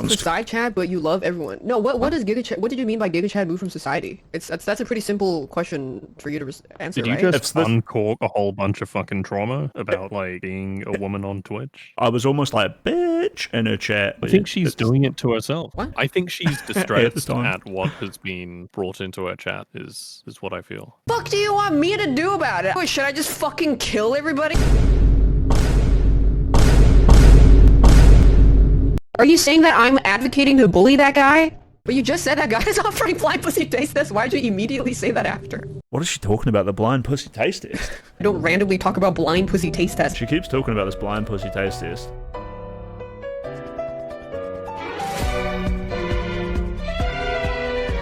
honest. Society chat, but you love everyone. No, what is Giga Chad? What did you mean by Giga Chad move from society? That's a pretty simple question for you to answer, Did you right? just uncork a whole bunch of fucking trauma about like being a woman on Twitch? I was almost like, bitch, in her chat. I think she's doing it to herself. What? I think she's At the distressed time. at what has been brought into her chat is what I feel. Fuck do you want me to do about it? Should I just fucking kill everybody? Are you saying that I'm advocating to bully that guy? But you just said that guy is offering blind pussy taste test. Why'd you immediately say that after? What is she talking about? The blind pussy taste test? I don't randomly talk about blind pussy taste test. She keeps talking about this blind pussy taste test.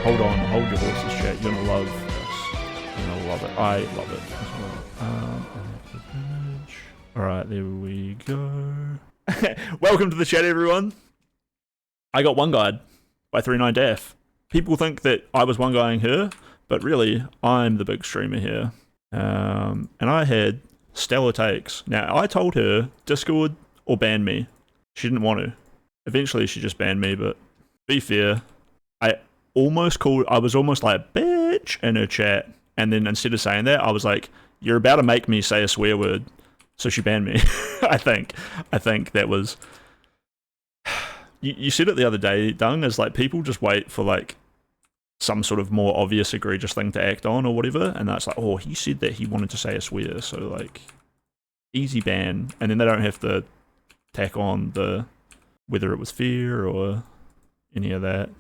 Hold on, hold your horses, chat. You're gonna love this. You're gonna love it. I love it as well. Alright, there we go. Welcome to the chat, everyone. I got one guyed by 39def. People think that I was one guying her, but really, I'm the big streamer here. And I had stellar takes. Now, I told her Discord or ban me. She didn't want to. Eventually, she just banned me, but to be fair, I was almost like, bitch, in her chat. And then instead of saying that, I was like, you're about to make me say a swear word. So she banned me. I think that was... You said it the other day, Dung, is like people just wait for like some sort of more obvious egregious thing to act on or whatever, and that's like, oh, he said that he wanted to say a swear, so like easy ban, and then they don't have to tack on the whether it was fear or any of that,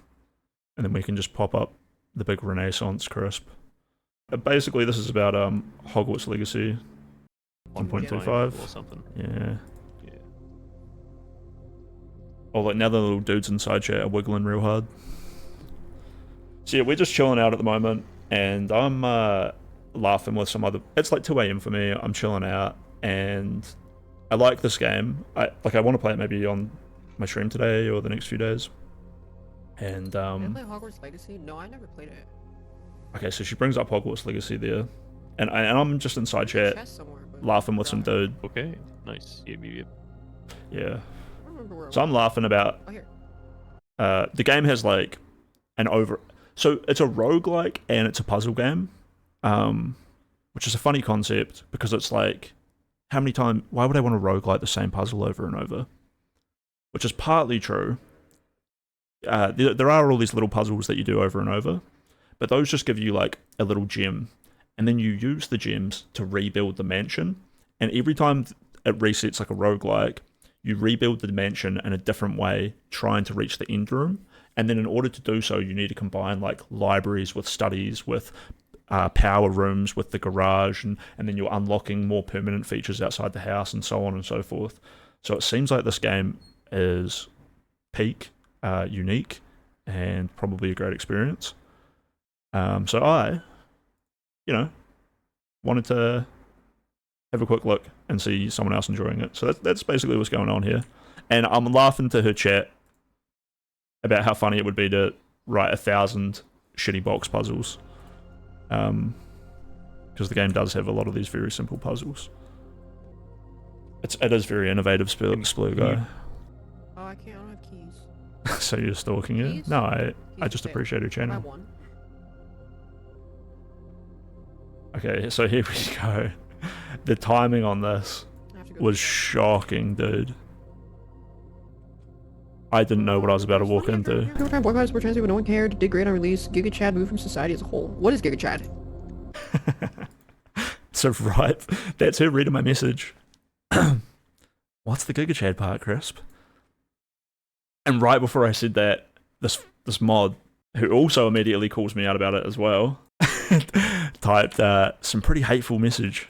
and then we can just pop up the big Renaissance crisp. Basically, this is about Hogwarts Legacy 1.25 or something. Yeah. Oh, like now the little dudes inside chat are wiggling real hard. So yeah, we're just chilling out at the moment, and I'm laughing with some other... It's like 2 AM for me, I'm chilling out, and I like this game. I want to play it maybe on my stream today or the next few days. And Did I play Hogwarts Legacy? No, I never played it. Okay, so she brings up Hogwarts Legacy there, and I'm just inside chat, laughing with some dude. Okay, nice. Yep. Yeah. So I'm laughing about... the game has like an over... So it's a roguelike and it's a puzzle game, which is a funny concept because it's like, how many times... Why would I want to roguelike the same puzzle over and over? Which is partly true. There are all these little puzzles that you do over and over, but those just give you like a little gem, and then you use the gems to rebuild the mansion, and every time it resets like a roguelike, you rebuild the mansion in a different way, trying to reach the end room. And then in order to do so, you need to combine like libraries with studies, with power rooms, with the garage, and then you're unlocking more permanent features outside the house and so on and so forth. So it seems like this game is peak, unique, and probably a great experience. So I, wanted to have a quick look and see someone else enjoying it. So that's basically what's going on here. And I'm laughing to her chat about how funny it would be to write 1,000 shitty box puzzles. Because the game does have a lot of these very simple puzzles. It is very innovative, Splur guy. Oh, I don't have keys. So you're stalking it? Keys? No, I just appreciate her channel. I won. Okay, so here we go. The timing on this was shocking, dude. I didn't know what I was about to walk into. Boy vibes were transferred, but no one cared. Did great on release. Giga Chad moved from society as a whole. What is Giga Chad? So right, that's her reading my message. What's the Giga Chad part, Crisp? And right before I said that, this mod, who also immediately calls me out about it as well, typed some pretty hateful message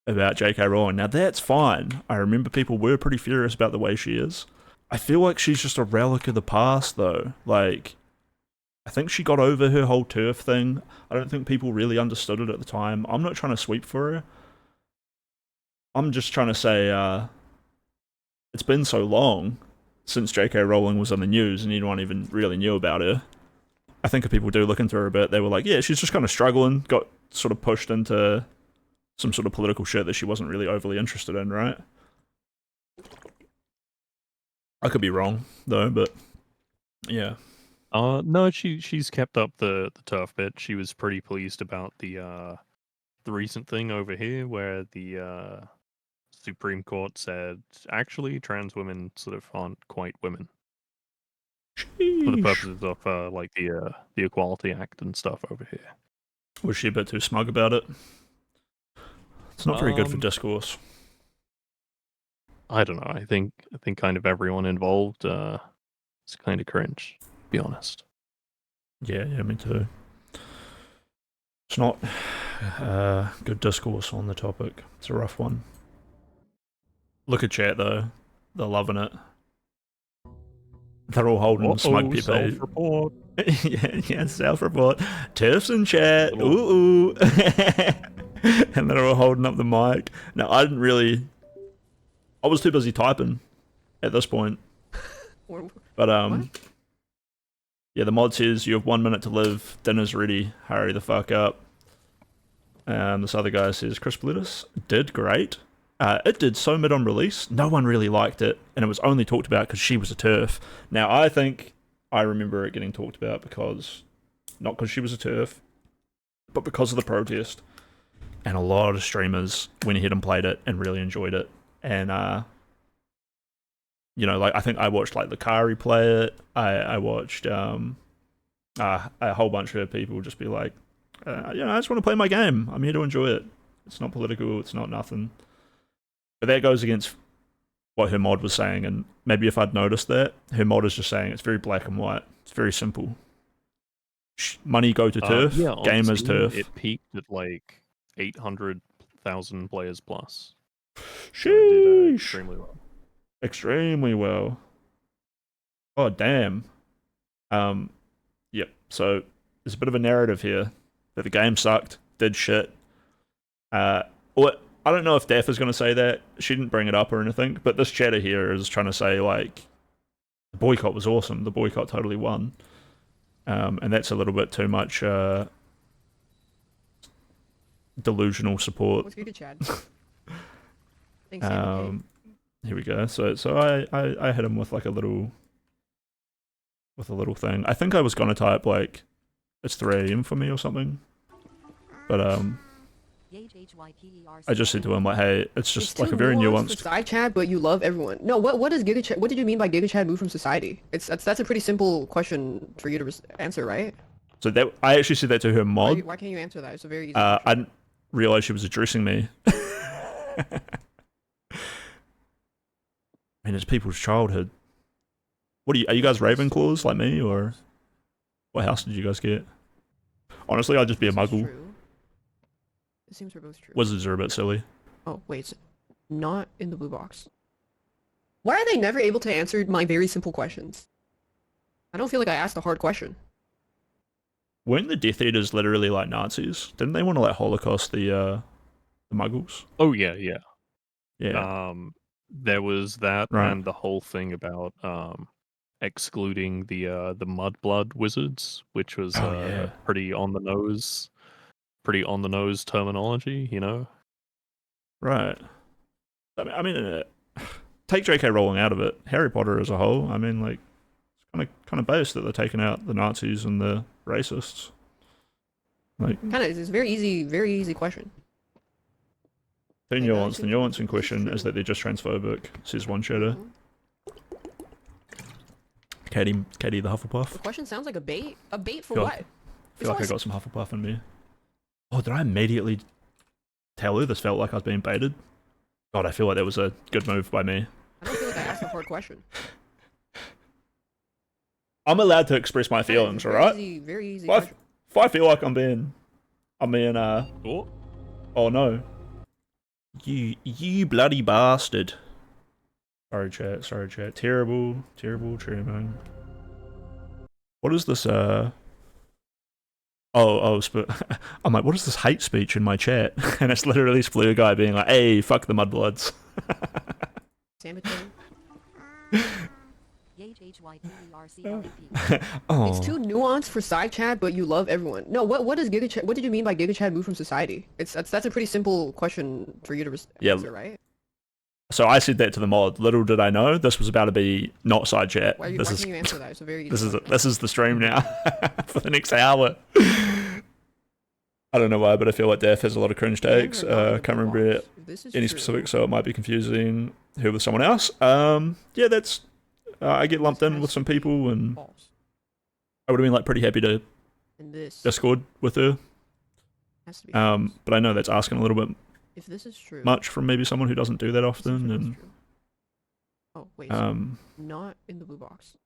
about J.K. Rowling. Now that's fine. I remember people were pretty furious about the way she is. I feel like she's just a relic of the past, though. Like, I think she got over her whole turf thing. I don't think people really understood it at the time. I'm not trying to sweep for her. I'm just trying to say, it's been so long since J.K. Rowling was on the news and anyone even really knew about her. I think if people do look into her a bit, they were like, yeah, she's just kind of struggling, got sort of pushed into some sort of political shit that she wasn't really overly interested in, right? I could be wrong, though, but Yeah. No, she's kept up the turf bit. She was pretty pleased about the recent thing over here where the Supreme Court said actually trans women sort of aren't quite women for the Sheesh. purposes of like the Equality Act and stuff over here. Was she a bit too smug about it? It's not very good for discourse. I don't know. I think kind of everyone involved is kind of cringe, to be honest. Yeah, me too. It's not good discourse on the topic. It's a rough one. Look at chat though. They're loving it. They're all holding smug people. Self-report. yeah, self-report. Tiff's in chat. Little- Ooh. And they're all holding up the mic. Now, I was too busy typing at this point. But, yeah, the mod says you have 1 minute to live. Dinner's ready. Hurry the fuck up. This other guy says, Crisp Lettuce did great. It did so mid on release. No one really liked it, and it was only talked about because she was a TERF. Now, I think I remember it getting talked about not because she was a TERF, but because of the protest. And a lot of streamers went ahead and played it and really enjoyed it. And, you know, like, I think I watched, like, Lucari play it. I watched a whole bunch of people just be like, I just want to play my game. I'm here to enjoy it. It's not political. It's not nothing. But that goes against what her mod was saying, and maybe if I'd noticed that, her mod is just saying it's very black and white. It's very simple. Money go to turf, game is turf. It peaked at like 800,000 players plus. Sheesh. So it did extremely well. Extremely well. Oh, damn. Yep, so there's a bit of a narrative here that the game sucked, did shit. I don't know if Daph is going to say that. She didn't bring it up or anything, but this chatter here is trying to say, like, the boycott was awesome. The boycott totally won. And that's a little bit too much delusional support. What's good, Chad? Thanks, Sam. Here we go. So I hit him with like a little thing. I think I was gonna type like it's 3 AM for me or something. But I just said to him like, hey, it's just like a very nuanced side chat, but you love everyone. No, what is Giga Chad? What did you mean by Giga Chad move from society? That's a pretty simple question for you to answer, right? So that I actually said that to her mod. Why can't you answer that? It's a very easy I didn't realize she was addressing me. I mean, it's people's childhood. What are you guys Ravenclaws like me, or what house did you guys get? Honestly, I'd just be a muggle. It seems we're both true. Wizards are a bit silly. Oh, wait, it's not in the blue box. Why are they never able to answer my very simple questions? I don't feel like I asked a hard question. Weren't the Death Eaters literally like Nazis? Didn't they want to like Holocaust the Muggles? Oh yeah. Yeah. There was that, Right. and the whole thing about excluding the mudblood wizards, which was pretty on the nose terminology, you know. Right. I mean, take J.K. Rowling out of it. Harry Potter as a whole. I mean, like, it's kind of based that they're taking out the Nazis and the racists. Like, it's a very easy question. The nuance in question is that they're just transphobic, says one shadow. Katie the Hufflepuff. The question sounds like a bait. A bait for God. what? I feel like I got some Hufflepuff in me. Oh, did I immediately tell her this felt like I was being baited? God, I feel like that was a good move by me. I don't feel like I asked a hard question. I'm allowed to express my feelings, alright? Very easy. If I feel like I'm being oh no. You bloody bastard. Sorry chat. Terrible trimming. What is this, I'm like, what is this hate speech in my chat? And it's literally this blue guy being like, hey, fuck the mudbloods. Oh. It's too nuanced for side chat, but you love everyone. No, what is Giga Chad? What did you mean by Giga Chad move from society? That's a pretty simple question for you to answer, right? So I said that to the mod. Little did I know this was about to be not side chat. Why This can you answer that? It's a very easy this is question. this is the stream now for the next hour. I don't know why, but I feel like Daff has a lot of cringe takes. Can't remember any specifics, so it might be confusing her with someone else. Yeah, that's. I get lumped in with some people, and I would have been like pretty happy to Discord with her. But I know that's asking a little bit if this is true, much from maybe someone who doesn't do that often. And oh wait, so not in the blue box.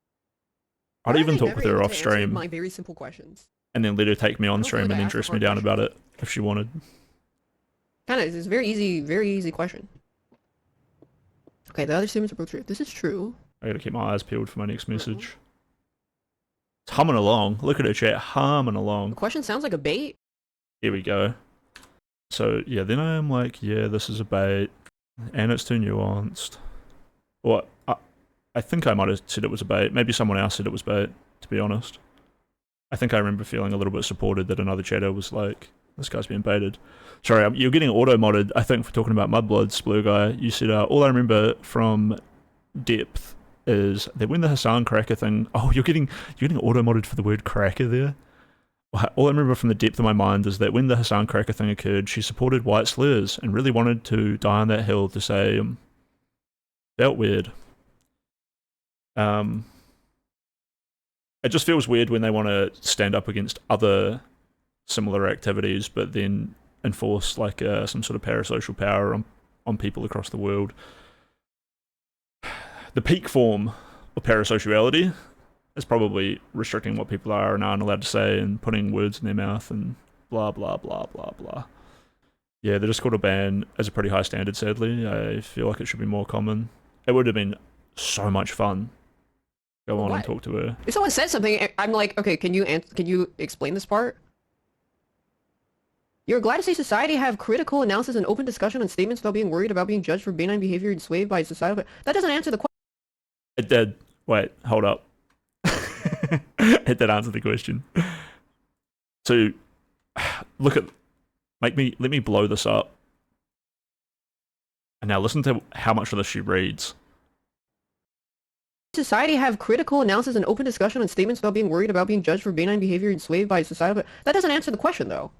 I'd even talk with her off stream. My very simple questions. And then let her take me on stream and then dress me down about it if she wanted. Kind of, it's a very easy question. Okay, the other statements are both true. This is true. I gotta keep my eyes peeled for my next message. It's humming along. Look at her chat, humming along. The question sounds like a bait. Here we go. So yeah, then I'm like, yeah, this is a bait, and it's too nuanced. Or I think I might have said it was a bait. Maybe someone else said it was bait, to be honest. I think I remember feeling a little bit supported that another chatter was like, this guy's being baited. Sorry, you're getting auto-modded, I think, for talking about Mudbloods, Blue Guy. You said, all I remember from Depth is that when the Hassan Cracker thing... Oh, you're getting auto-modded for the word cracker there? All I remember from the depth of my mind is that when the Hassan Cracker thing occurred, she supported white slurs and really wanted to die on that hill to say, felt weird. It just feels weird when they want to stand up against other similar activities, but then enforce like some sort of parasocial power on people across the world. The peak form of parasociality is probably restricting what people are and aren't allowed to say and putting words in their mouth and blah, blah, blah, blah, blah. Yeah, the Discord ban is a pretty high standard, sadly. I feel like it should be more common. It would have been so much fun. Go on and talk to her. If someone said something, I'm like, okay, can you explain this part? You're glad to see society have critical analysis and open discussion on statements without being worried about being judged for benign behavior and swayed by society. But that doesn't answer the question. It did. Wait, hold up. It did answer the question. So, look at, let me blow this up. And now listen to how much of this she reads. Society have critical analysis and open discussion on statements without being worried about being judged for benign behavior and swayed by society. But that doesn't answer the question, though.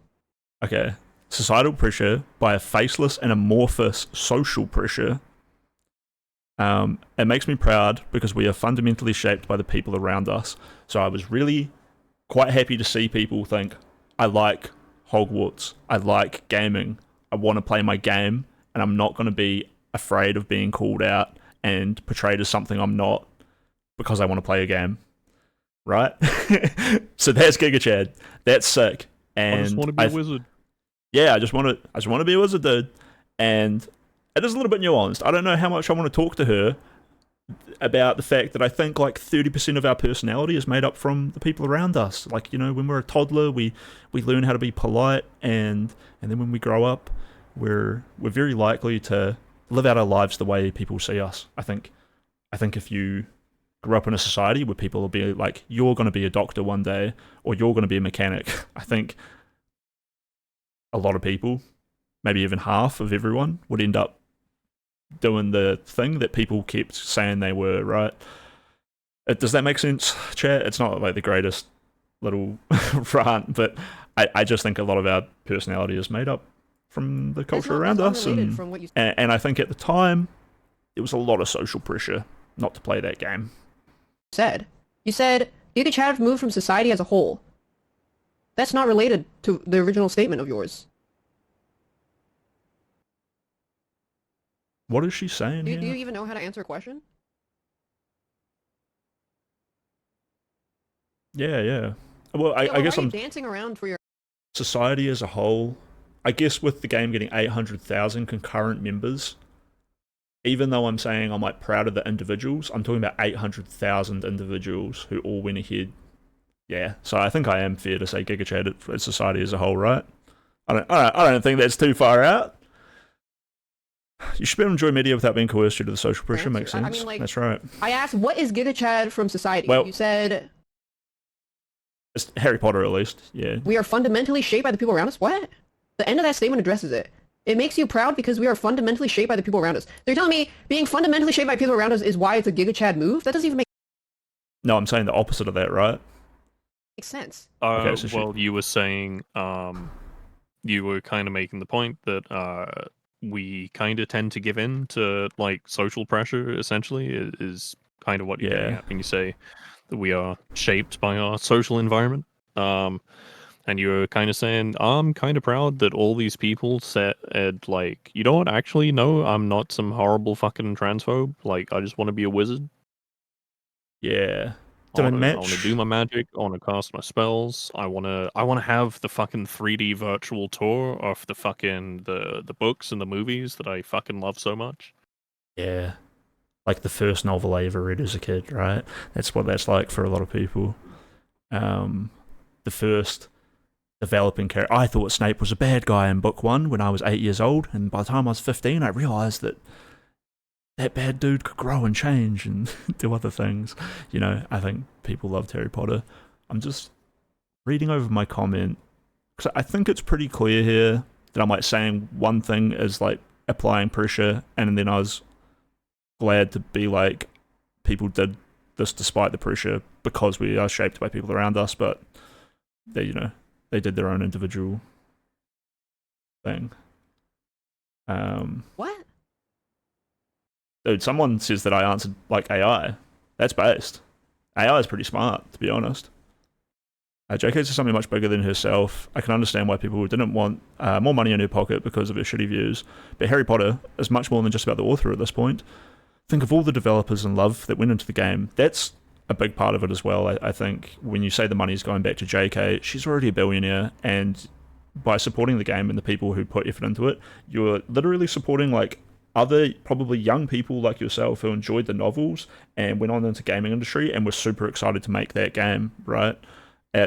Okay. Societal pressure by a faceless and amorphous social pressure. It makes me proud because we are fundamentally shaped by the people around us. So I was really quite happy to see people think, I like Hogwarts, I like gaming, I want to play my game, and I'm not going to be afraid of being called out and portrayed as something I'm not because I want to play a game. Right? So that's Giga Chad. That's sick. And I just want to be a wizard. Yeah, I just want to be a wizard, dude. And it is a little bit nuanced. I don't know how much I want to talk to her about the fact that I think like 30% of our personality is made up from the people around us. Like, you know, when we're a toddler, we learn how to be polite, and then when we grow up, we're very likely to live out our lives the way people see us. I think if you grew up in a society where people will be like, you're going to be a doctor one day, or you're going to be a mechanic, I think a lot of people, maybe even half of everyone, would end up doing the thing that people kept saying they were, right? Does that make sense, chat? It's not like the greatest little rant, but I just think a lot of our personality is made up from the culture around us. And I think at the time, there was a lot of social pressure not to play that game. You said Giga Chad moved from society as a whole. That's not related to the original statement of yours. What is she saying here? Do you even know how to answer a question? Yeah. Well, I guess I'm dancing around for your society as a whole. I guess with the game getting 800,000 concurrent members, even though I'm saying I'm like proud of the individuals, I'm talking about 800,000 individuals who all went ahead. Yeah, so I think I am fair to say Giga Chad at society as a whole, right? I don't think that's too far out. You should be able to enjoy media without being coerced due to the social pressure. Makes sense. I mean, like, that's right. I asked, what is Giga Chad from society? Well, you said it's Harry Potter, at least. Yeah. We are fundamentally shaped by the people around us. What? The end of that statement addresses it. It makes you proud because we are fundamentally shaped by the people around us. They're telling me being fundamentally shaped by people around us is why it's a Giga Chad move? That doesn't even No, I'm saying the opposite of that, right? make sense. Okay, so Well, you were saying, you were kind of making the point that we kind of tend to give in to like social pressure. Essentially, is kind of what you're getting yeah, at when you say that we are shaped by our social environment. And you were kind of saying, I'm kind of proud that all these people said, like, you know what? Actually, no, I'm not some horrible fucking transphobe. Like, I just want to be a wizard. yeah. I Did I want to, I want to match? do my magic. I want to cast my spells. I want to have the fucking 3D virtual tour of the fucking the books and the movies that I fucking love so much. Yeah, like the first novel I ever read as a kid, right? That's what that's like for a lot of people. Um, the first developing character. I thought Snape was a bad guy in book one when I was 8 years old, and by the time I was 15, I realized that that bad dude could grow and change and do other things. You know, I think people loved Harry Potter. I'm just reading over my comment because I think it's pretty clear here that I'm like saying one thing is like applying pressure, and then I was glad to be like people did this despite the pressure because we are shaped by people around us, but they, you know, they did their own individual thing. What? Dude, someone says that I answered like AI. That's based. AI is pretty smart, to be honest. JK says something much bigger than herself. I can understand why people didn't want more money in her pocket because of her shitty views. But Harry Potter is much more than just about the author at this point. Think of all the developers and love that went into the game. That's a big part of it as well. I think when you say the money's going back to JK, she's already a billionaire, and by supporting the game and the people who put effort into it, you're literally supporting like other probably young people like yourself who enjoyed the novels and went on into gaming industry and were super excited to make that game, right?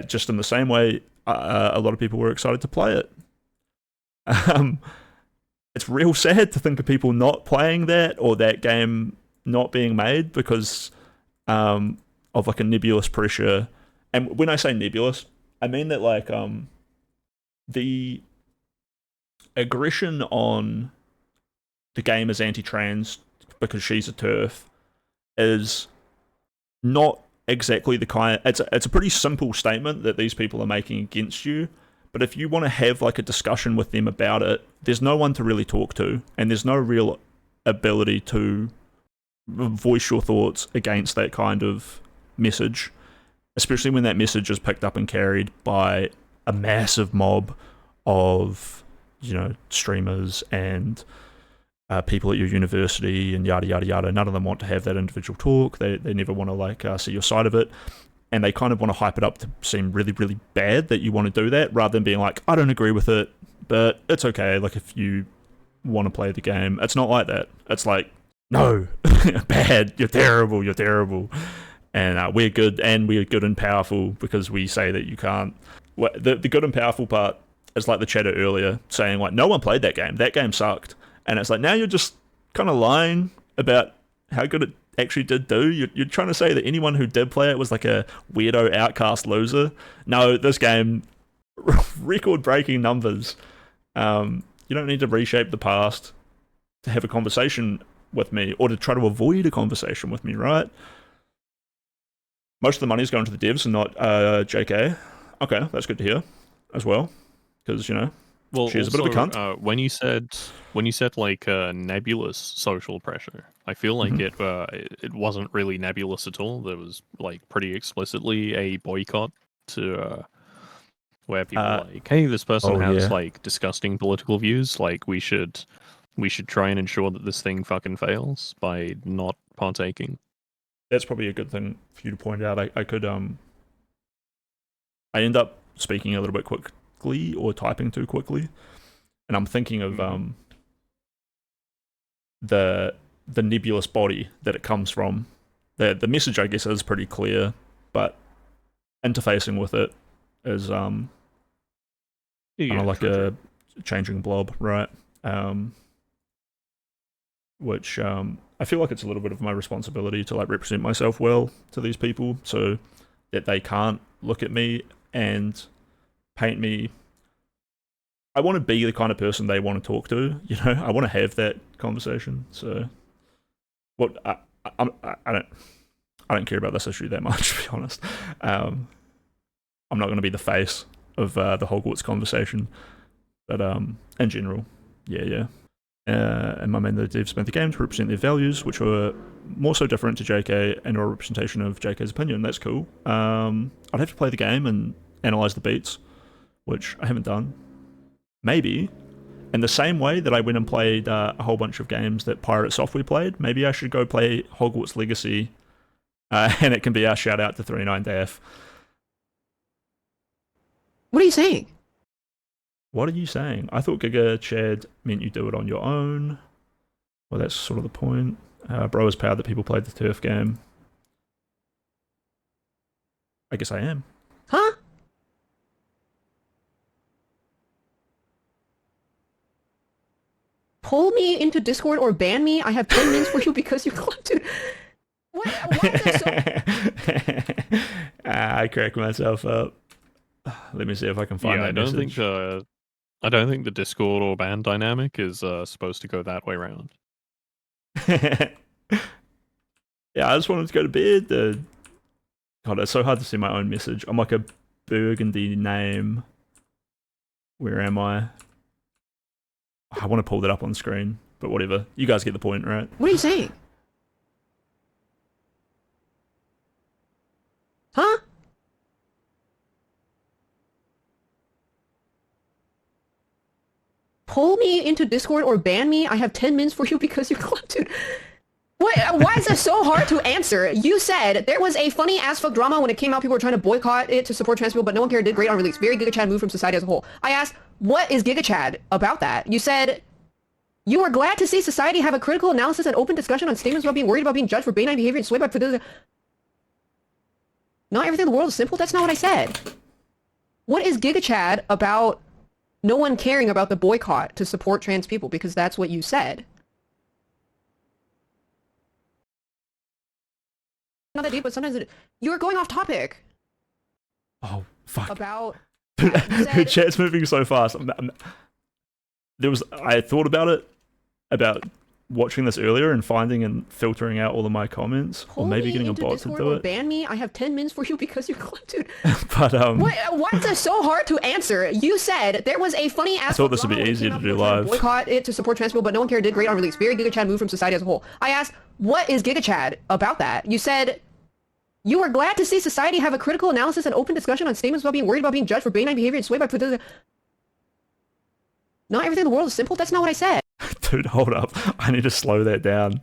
Just in the same way, a lot of people were excited to play it. Um, it's real sad to think of people not playing that or that game not being made because of like a nebulous pressure. And when I say nebulous, I mean that like the aggression on the game as anti-trans because she's a turf is not exactly the kind. It's a pretty simple statement that these people are making against you. But if you want to have like a discussion with them about it, there's no one to really talk to, and there's no real ability to voice your thoughts against that kind of message, especially when that message is picked up and carried by a massive mob of, you know, streamers and people at your university and yada yada yada. None of them want to have that individual talk. They never want to like see your side of it, and they kind of want to hype it up to seem really really bad that you want to do that, rather than being like, I don't agree with it, but it's okay. Like if you want to play the game, it's not like that. It's like, no, bad. You're terrible. You're terrible. And we're good, and we're good and powerful because we say that you can't. The good and powerful part is like the chatter earlier saying like, no one played that game. That game sucked. And it's like, now you're just kind of lying about how good it actually did do. You're trying to say that anyone who did play it was like a weirdo outcast loser. No, this game, record-breaking numbers. You don't need to reshape the past to have a conversation with me or to try to avoid a conversation with me, right? Most of the money is going to the devs and not JK. Okay, that's good to hear as well. Because, you know, Well, she's also, a bit of a cunt. When you said like nebulous social pressure, I feel like it wasn't really nebulous at all. There was like pretty explicitly a boycott to where people were like, hey, this person oh, has yeah. like disgusting political views. Like we should try and ensure that this thing fucking fails by not partaking. That's probably a good thing for you to point out. I could I end up speaking a little bit quickly or typing too quickly, and I'm thinking of the nebulous body that it comes from. The message, I guess, is pretty clear, but interfacing with it is kind of like a changing blob, right? Which I feel like it's a little bit of my responsibility to like represent myself well to these people, so that they can't look at me and paint me I want to be the kind of person they want to talk to. You know, I want to have that conversation. So, what I don't care about this issue that much, to be honest. I'm not going to be the face of the Hogwarts conversation, but in general, yeah. And my main devs spent the game to represent their values, which were more so different to JK and a representation of JK's opinion. That's cool. I'd have to play the game and analyze the beats, which I haven't done. Maybe, in the same way that I went and played a whole bunch of games that Pirate Software played, maybe I should go play Hogwarts Legacy, and it can be our shout out to 39DF. What are you saying? What are you saying? I thought Giga Chad meant you do it on your own. Well, that's sort of the point. Bro is proud that people played the turf game. I guess I am. Huh? Pull me into Discord or ban me. I have 10 minutes for you because you collected. What? Why is that so? I crack myself up. Let me see if I can find that message. I don't think the Discord or ban dynamic is supposed to go that way around. Yeah, I just wanted to go to bed. God, it's so hard to see my own message. I'm like a burgundy name. Where am I? I want to pull that up on screen, but whatever. You guys get the point, right? What are you saying? Huh? Pull me into Discord or ban me. I have 10 minutes for you because you collected. What? Why is this so hard to answer? You said there was a funny ass fuck drama when it came out. People were trying to boycott it to support trans people, but no one cared. Did great on release. Very Giga Chad move from society as a whole. I asked, what is Giga Chad about that? You said you are glad to see society have a critical analysis and open discussion on statements about being worried about being judged for benign behavior and swayed by fidelity. Not everything in the world is simple. That's not what I said. What is Giga Chad about? No one caring about the boycott to support trans people, because that's what you said. Not that deep, but sometimes you're going off topic. Oh, fuck. About The chat's moving so fast. I thought about it, about watching this earlier and finding and filtering out all of my comments, or maybe getting a bot to do it. Ban me. I have 10 minutes for you because you collected. But why is this so hard to answer? You said there was a funny ass. I thought this would be easier to do live. Boycott it to support trans people, but no one cared. Did great on release. Very Giga Chad move from society as a whole. I asked, what is Giga Chad about that? You said you are glad to see society have a critical analysis and open discussion on statements about being worried about being judged for benign behavior and swayed by fidelity. Not everything in the world is simple. That's not what I said. Dude, hold up. I need to slow that down.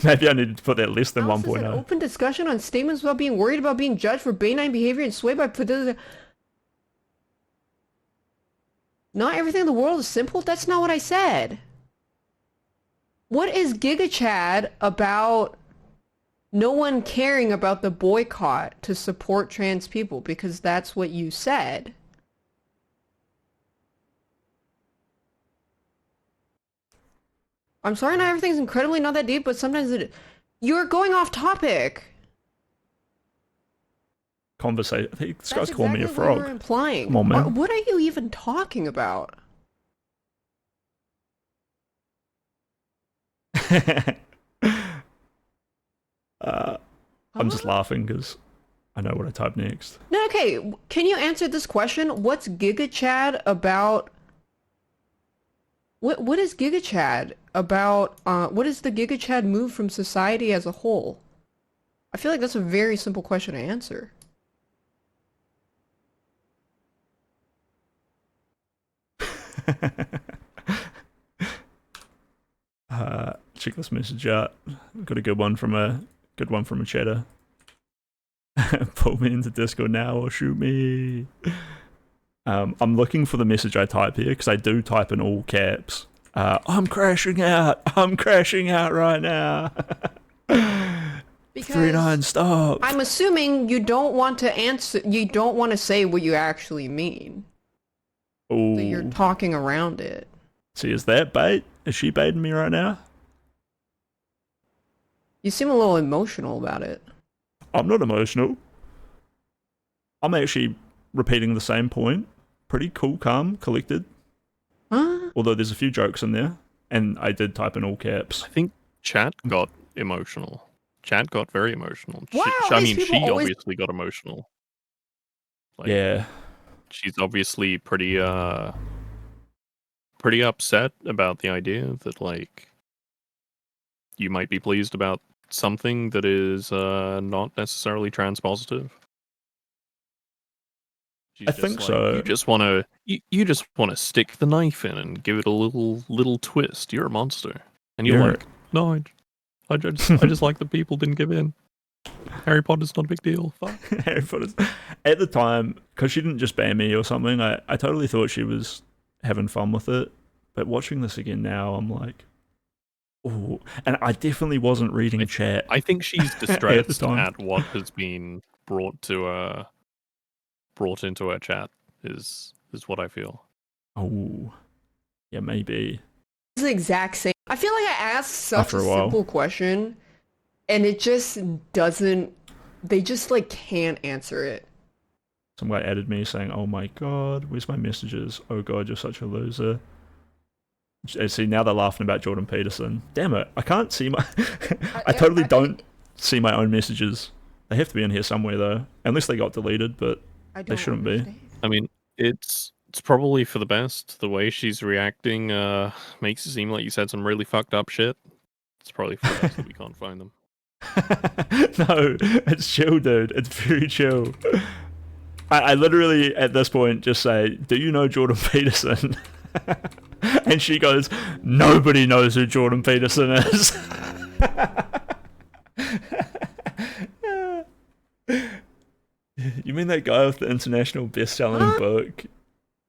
Maybe I need to put that less than 1.0. Open discussion on statements about being worried about being judged for benign behavior and swayed by fidelity. Not everything in the world is simple. That's not what I said. What is Giga Chad about no one caring about the boycott to support trans people? Because that's what you said. I'm sorry, not everything's incredibly not that deep, but sometimes you're going off topic. Conversation. I think this guy's That's calling me a exactly what frog. you're implying. Come on, man. What are you even talking about? I'm just laughing because I know what I type next. No, okay. Can you answer this question? What's Giga Chad about? What is Giga Chad about? What is the Giga Chad move from society as a whole? I feel like that's a very simple question to answer. Check this message out. Got a good one from a chatter. Pull me into Discord now or shoot me. I'm looking for the message I type here because I do type in all caps. I'm crashing out. I'm crashing out right now. 39, stop. I'm assuming you don't want to answer. You don't want to say what you actually mean. Ooh. So you're talking around it. See, is that bait? Is she baiting me right now? You seem a little emotional about it. I'm not emotional. I'm actually repeating the same point, pretty cool, calm, collected. Although there's a few jokes in there, and I did type in all caps. I think chat got emotional. Chat got very emotional. Wow, I these mean, people she always- obviously got emotional. Like, Yeah. she's obviously pretty upset about the idea that, like, you might be pleased about something that is not necessarily transpositive. She's I just think like, so. you just wanna stick the knife in and give it a little twist. You're a monster, and you're You're- like, no, I just like that people didn't give in. Harry Potter's not a big deal. Fuck. Harry Potter's. At the time, because she didn't just ban me or something, I totally thought she was having fun with it. But watching this again now, I'm like, oh, and I definitely wasn't reading chat. I think she's At the distressed time. at what has been brought into her chat. Is what I feel. Oh, yeah, maybe. It's the exact same. I feel like I asked such After a a while. simple question, and it just doesn't. They just like can't answer it. Some guy added me saying, "Oh my god, where's my messages? Oh god, you're such a loser." See, now they're laughing about Jordan Peterson. Damn it, I can't see my. I totally don't see my own messages. They have to be in here somewhere though, unless they got deleted, but they shouldn't be. I mean, it's probably for the best. The way she's reacting makes it seem like you said some really fucked up shit. It's probably for the best that we can't find them. No, it's chill, dude. It's very chill. I literally, at this point, just say, "Do you know Jordan Peterson?" And she goes, "Nobody knows who Jordan Peterson is." You mean that guy with the international best-selling book?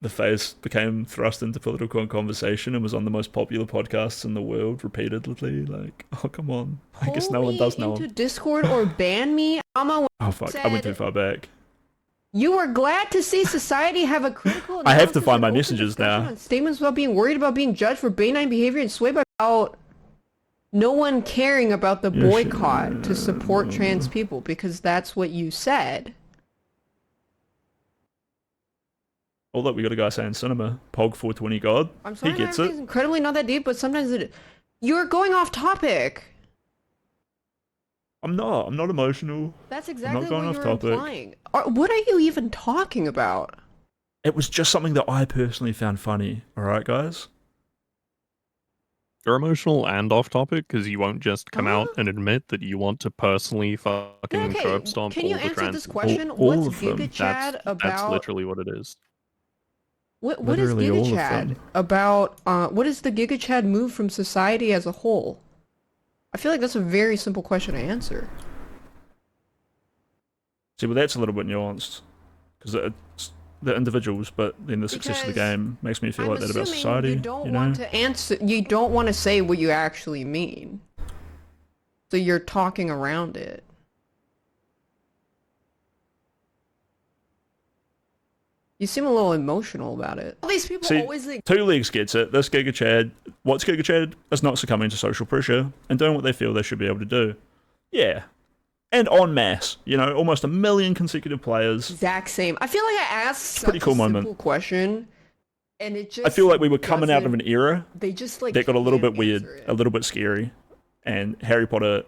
The face became thrust into political conversation and was on the most popular podcasts in the world repeatedly. Like, oh, come on. I guess no one does know into him. Discord or ban me. Oh, fuck. I went too far back. You were glad to see society have a critical. I have to analysis find and my open messages discussion now. on statements without being worried about being judged for benign behavior and swayed about no one caring about the boycott to support trans people because that's what you said. Oh, look, we got a guy saying cinema. Pog 420 God. I'm sorry, He gets everything's it. incredibly not that deep, but sometimes you're going off topic. I'm not emotional. That's exactly going what off you're topic. implying. What are you even talking about? It was just something that I personally found funny. Alright, guys? You're emotional and off topic because you won't just come out and admit that you want to personally fucking curb stomp Can all you the answer trans this people. question? All What's of them. Giga Chad about? That's literally what it is. What is Literally all Giga of Chad them. about? What is the Giga Chad move from society as a whole? I feel like that's a very simple question to answer. See, well, that's a little bit nuanced. Because it's the individuals, but then the success of the Because game makes me feel I'm like that about assuming society. you don't You know? want to answer. You don't want to say what you actually mean. So you're talking around it. You seem a little emotional about it. All these people See, always like. Two Legs gets it. This Giga Chad, what's Giga Chad? Is not succumbing to social pressure and doing what they feel they should be able to do. Yeah. And en masse, you know, almost 1 million consecutive players. Exact same. I feel like I asked such pretty cool a moment. simple question, and it just. I feel like we were coming out of an era They just like. that got a little bit can't weird, answer it. a little bit scary, and Harry Potter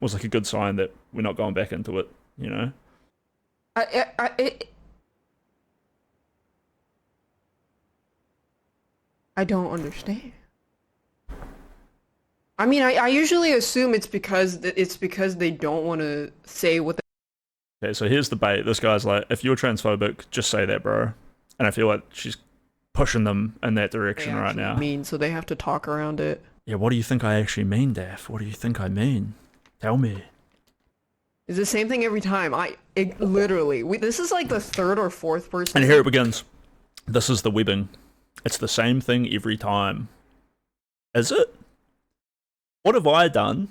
was like a good sign that we're not going back into it, you know? I don't understand. I mean, I usually assume it's because they don't want to say what. Okay, so here's the bait. This guy's like, if you're transphobic, just say that, bro. And I feel like she's pushing them in that direction right now. Mean, so they have to talk around it. Yeah, what do you think I actually mean, Daff? What do you think I mean? Tell me. It's the same thing every time. Literally, this is like the third or fourth person. And here it begins. This is the webbing. It's the same thing every time. Is it? What have I done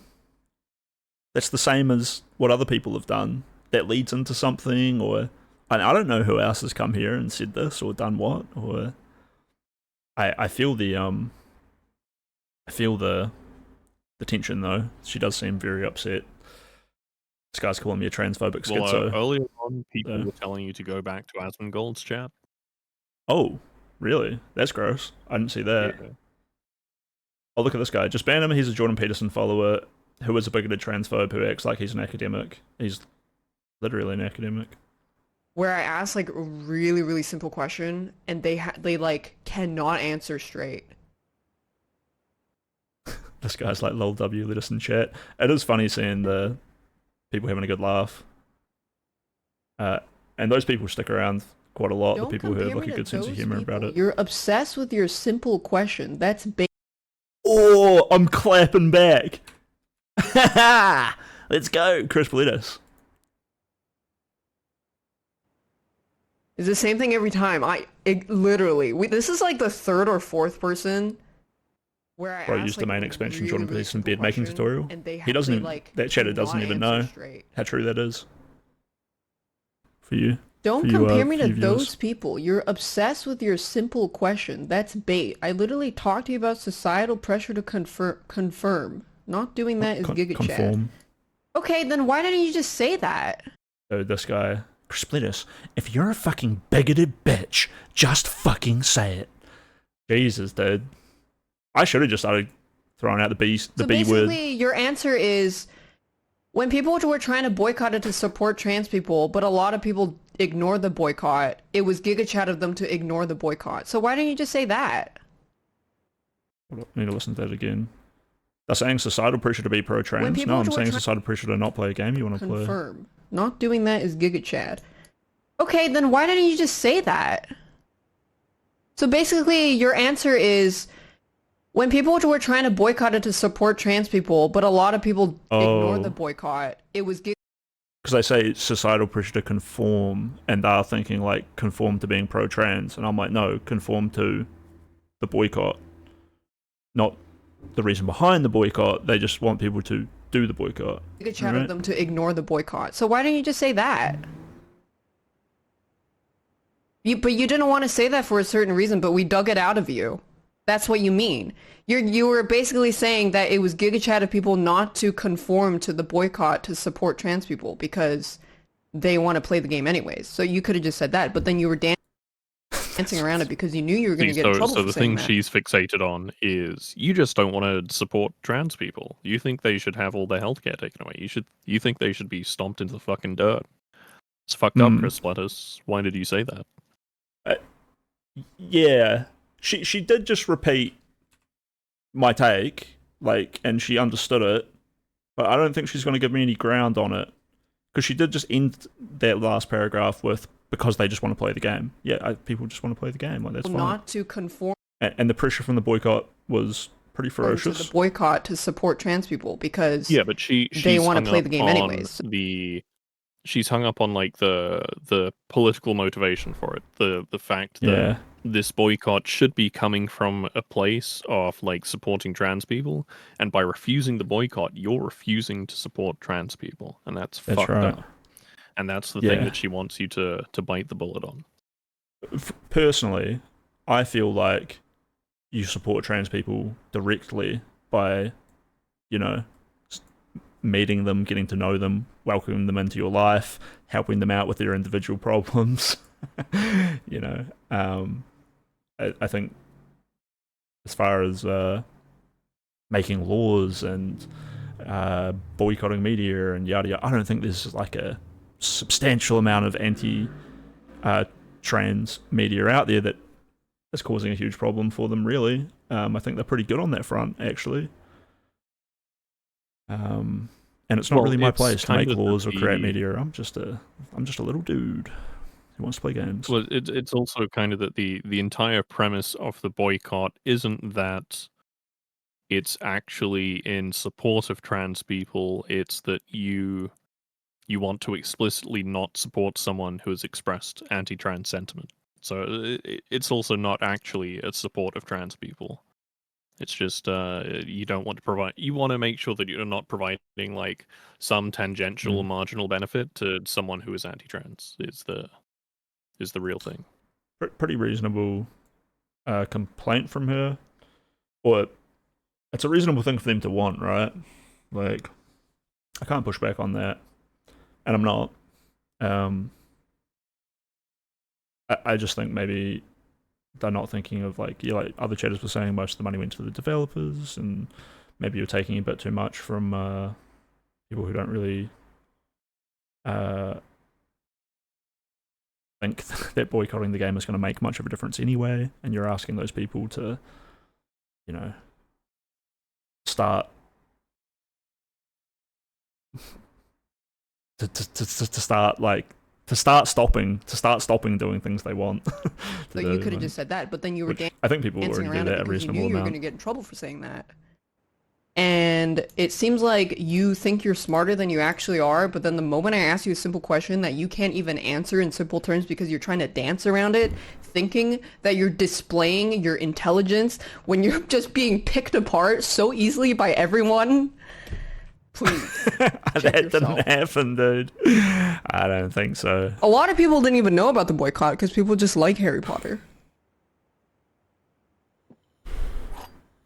that's the same as what other people have done that leads into something? Or I don't know who else has come here and said this or done what, or I feel the tension though. She does seem very upset. This guy's calling me a transphobic schizo. Well, earlier on, people were telling you to go back to Asmongold's chat. Oh, really? That's gross. I didn't see that. Yeah. Oh, look at this guy. Just ban him. He's a Jordan Peterson follower who is a bigoted transphobe who acts like he's an academic. He's literally an academic. Where I ask like a really, really simple question and they like cannot answer straight. This guy's like, lol W, let us in chat. It is funny seeing the people having a good laugh. And those people stick around quite a lot. Don't The people who have compare like me a to good sense of those humor about people. it. You're obsessed with your simple question. That's bait. Oh, I'm clapping back. Let's go, Chris Politis. It's the same thing every time. This is like the third or fourth person where I Bro, ask used the like main a expansion really, Jordan really Peterson simple bed making question, tutorial. and He doesn't they even, like that chatter doesn't cannot even answer know straight. how true that is. For you. Don't compare me for to you viewers. those people. You're obsessed with your simple question. That's bait. I literally talked to you about societal pressure to confirm. Not doing that is giga chat. Conform. Okay, then why didn't you just say that? So this guy, Splitus, if you're a fucking bigoted bitch, just fucking say it. Jesus, dude. I should have just started throwing out the B So word. basically, your answer is when people were trying to boycott it to support trans people, but a lot of people ignored the boycott, it was giga chat of them to ignore the boycott. So why didn't you just say that? I need to listen to that again. They're saying societal pressure to be pro-trans. No, I'm saying societal pressure to not play a game you want to play. Confirm. Not doing that is giga chat. Okay, then why didn't you just say that? So basically, your answer is when people were trying to boycott it to support trans people, but a lot of people ignored the boycott, it was giga. Because they say societal pressure to conform, and they're thinking like conform to being pro-trans, and I'm like, no, conform to the boycott, not the reason behind the boycott. They just want people to do the boycott. Giga chat of them to ignore the boycott. So why didn't you just say that? But you didn't want to say that for a certain reason, but we dug it out of you. That's what you mean. You were basically saying that it was giga chat of people not to conform to the boycott to support trans people because they want to play the game anyways. So you could have just said that, but then you were dancing around it because you knew you were going to get in trouble So for the saying thing that. she's fixated on is you just don't want to support trans people. You think they should have all their healthcare taken away. You think they should be stomped into the fucking dirt. It's fucked up, Chris Splatters. Why did you say that? Yeah, she did just repeat my take, like, and she understood it, but I don't think she's going to give me any ground on it because she did just end that last paragraph with because they just want to play the game. Yeah, people just want to play the game. Like that's fine. Not to conform. And the pressure from the boycott was pretty ferocious. To the boycott to support trans people because but they want to play the game anyways. She's hung up on like the political motivation for it. The fact that this boycott should be coming from a place of like supporting trans people, and by refusing the boycott, you're refusing to support trans people, and that's fucked up. And that's the thing that she wants you to bite the bullet on. Personally, I feel like you support trans people directly by, you know, meeting them, getting to know them, welcoming them into your life, helping them out with their individual problems. You know, I think as far as making laws and boycotting media and yada yada, I don't think there's like a substantial amount of anti-trans media out there that is causing a huge problem for them, really. I think they're pretty good on that front, actually. And it's not really my place to make laws or create media. I'm just a little dude who wants to play games. Well, it's also kind of that the entire premise of the boycott isn't that it's actually in support of trans people. It's that you want to explicitly not support someone who has expressed anti-trans sentiment. So it's also not actually a support of trans people. It's just you don't want to provide. You want to make sure that you're not providing like some tangential or marginal benefit to someone who is anti-trans. Is the real thing. Pretty reasonable complaint from her, or it's a reasonable thing for them to want, right? Like, I can't push back on that, and I'm not. I just think maybe they're not thinking of like other chatters were saying most of the money went to the developers, and maybe you're taking a bit too much from people who don't really think that boycotting the game is going to make much of a difference anyway, and you're asking those people to, you know, start to start stopping doing things they want. So you could have just said that, but then you were I think people dancing already around do it that a because you knew reasonable you were amount. going to get in trouble for saying that. And it seems like you think you're smarter than you actually are, but then the moment I ask you a simple question that you can't even answer in simple terms because you're trying to dance around it, thinking that you're displaying your intelligence when you're just being picked apart so easily by everyone. Please. That didn't happen, dude. I don't think so. A lot of people didn't even know about the boycott because people just like Harry Potter.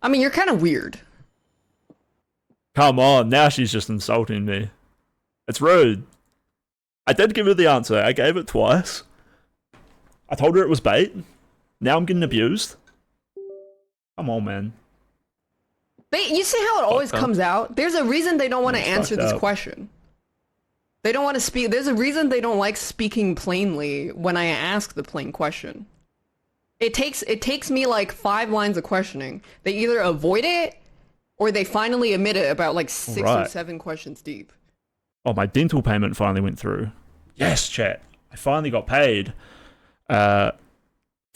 I mean, you're kind of weird. Come on, now she's just insulting me. It's rude. I did give her the answer. I gave it twice. I told her it was bait. Now I'm getting abused. Come on, man. You see how it always comes out? There's a reason they don't want to answer this question. They don't want to speak. There's a reason they don't like speaking plainly when I ask the plain question. It takes me like 5 lines of questioning. They either avoid it or they finally admit it about like 6 or 7 questions deep. Oh, my dental payment finally went through. Yes, chat. I finally got paid. I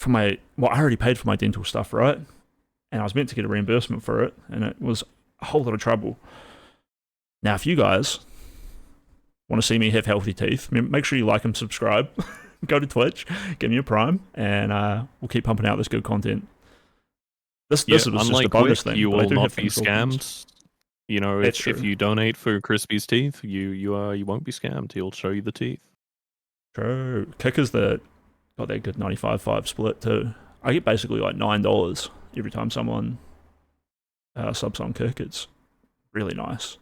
already paid for my dental stuff, right? And I was meant to get a reimbursement for it, and it was a whole lot of trouble. Now, if you guys want to see me have healthy teeth, make sure you like and subscribe. Go to Twitch, give me a Prime, and we'll keep pumping out this good content. This was just a bonus thing. You will not be scammed. You know, if you donate for Crispy's teeth, you won't be scammed. He'll show you the teeth. True. Kicker's got that good 95-5 split too. I get basically like $9 every time someone subs on Kick. It's really nice.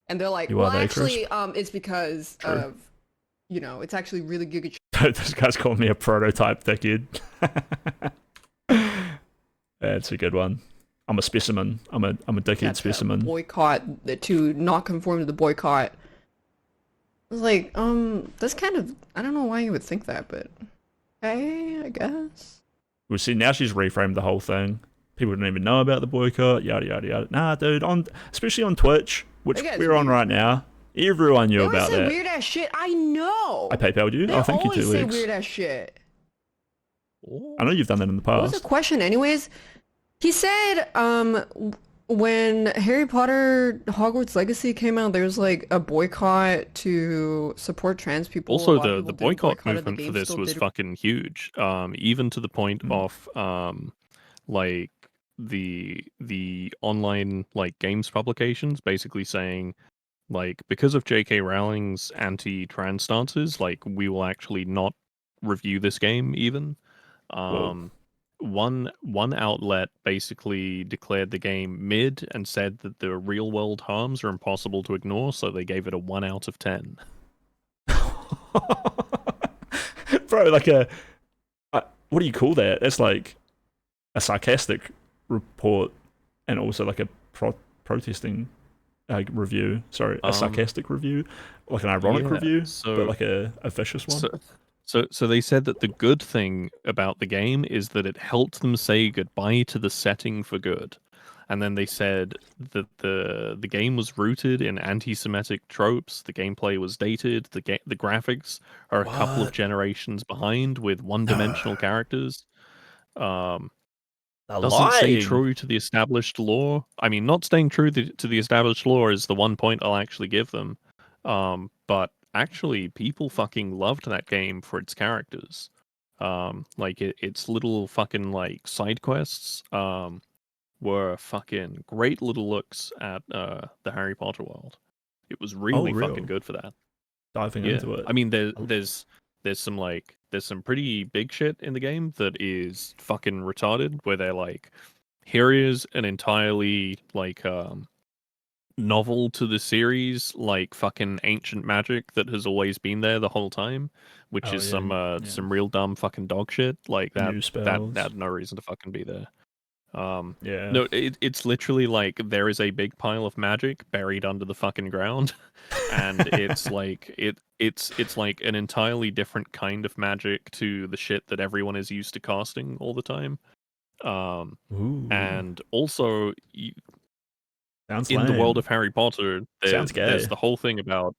And they're like, well, actually, it's because of, you know, it's actually really good. This guy's calling me a prototype dickhead. That's a good one. I'm a specimen. I'm a dickhead specimen. Boycott, to not conform to the boycott. I was like, that's kind of, I don't know why you would think that, but okay, I guess. Well, see, now she's reframed the whole thing. People didn't even know about the boycott, yada, yada, yada. Nah, dude, especially on Twitch, which we're on right now, everyone knew about that. Weird ass shit, I know. I PayPal'd you. Oh, thank you, 2 weeks. They always say weird ass shit. I know you've done that in the past. What was the question anyways? He said, when Harry Potter Hogwarts Legacy came out, there was like a boycott to support trans people. Also, the boycott movement for this was fucking huge. Even to the point of like the online like games publications basically saying like, because of J.K. Rowling's anti-trans stances, like, we will actually not review this game even. One outlet basically declared the game mid and said that the real world harms are impossible to ignore, so they gave it a 1 out of 10. Bro, like what do you call that? That's like a sarcastic report and also like a protesting review. Sorry, a sarcastic review, like an ironic review, but like a vicious one. So they said that the good thing about the game is that it helped them say goodbye to the setting for good. And then they said that the game was rooted in anti-Semitic tropes, the gameplay was dated, the graphics are a couple of generations behind with one-dimensional characters. Doesn't stay true to the established lore. I mean, not staying true to the established lore is the one point I'll actually give them. But actually, people fucking loved that game for its characters. Like its little fucking like side quests were fucking great little looks at the Harry Potter world. It was really fucking good for that. Diving into it. I mean, there's some pretty big shit in the game that is fucking retarded, where they're like, here is an entirely like novel to the series, like fucking ancient magic that has always been there the whole time, which Oh, is yeah. some real dumb fucking dog shit. Like that New that spells. had no reason to fucking be there. Yeah. No, it's literally like there is a big pile of magic buried under the fucking ground, and it's like it's like an entirely different kind of magic to the shit that everyone is used to casting all the time. Ooh. And also Sounds in the world lame. of Harry Potter, Sounds gay. there's the whole thing about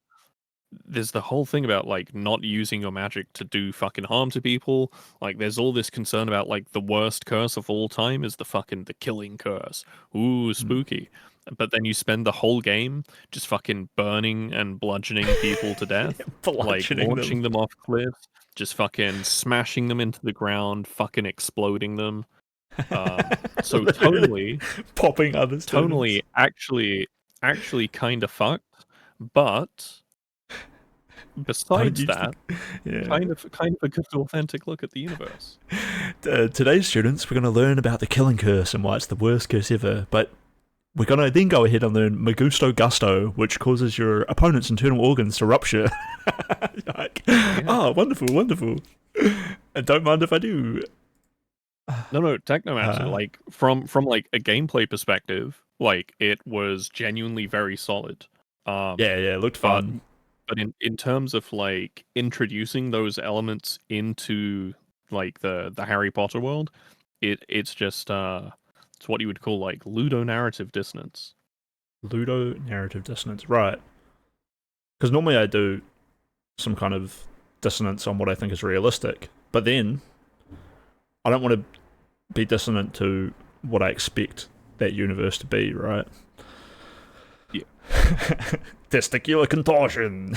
like not using your magic to do fucking harm to people. Like there's all this concern about like the worst curse of all time is the killing curse. Ooh, spooky. But then you spend the whole game just fucking burning and bludgeoning people to death, like Bludgeoning launching them off cliffs, just fucking smashing them into the ground, fucking exploding them. So Literally popping others. tonally, actually kind of fucked, but besides that, Yeah. kind of a good authentic look at the universe. Today's students, we're going to learn about the killing curse and why it's the worst curse ever. But we're going to then go ahead and learn Magusto Gusto, which causes your opponent's internal organs to rupture. Like, oh, wonderful, wonderful. And don't mind if I do. No, Technomancer, like from like a gameplay perspective, like it was genuinely very solid. Yeah, it looked fun. But in terms of like introducing those elements into like the Harry Potter world, it's just it's what you would call like ludonarrative dissonance. Ludonarrative dissonance, right? Because normally I do some kind of dissonance on what I think is realistic, but then I don't want to be dissonant to what I expect that universe to be, right? Yeah. Testicular contortion.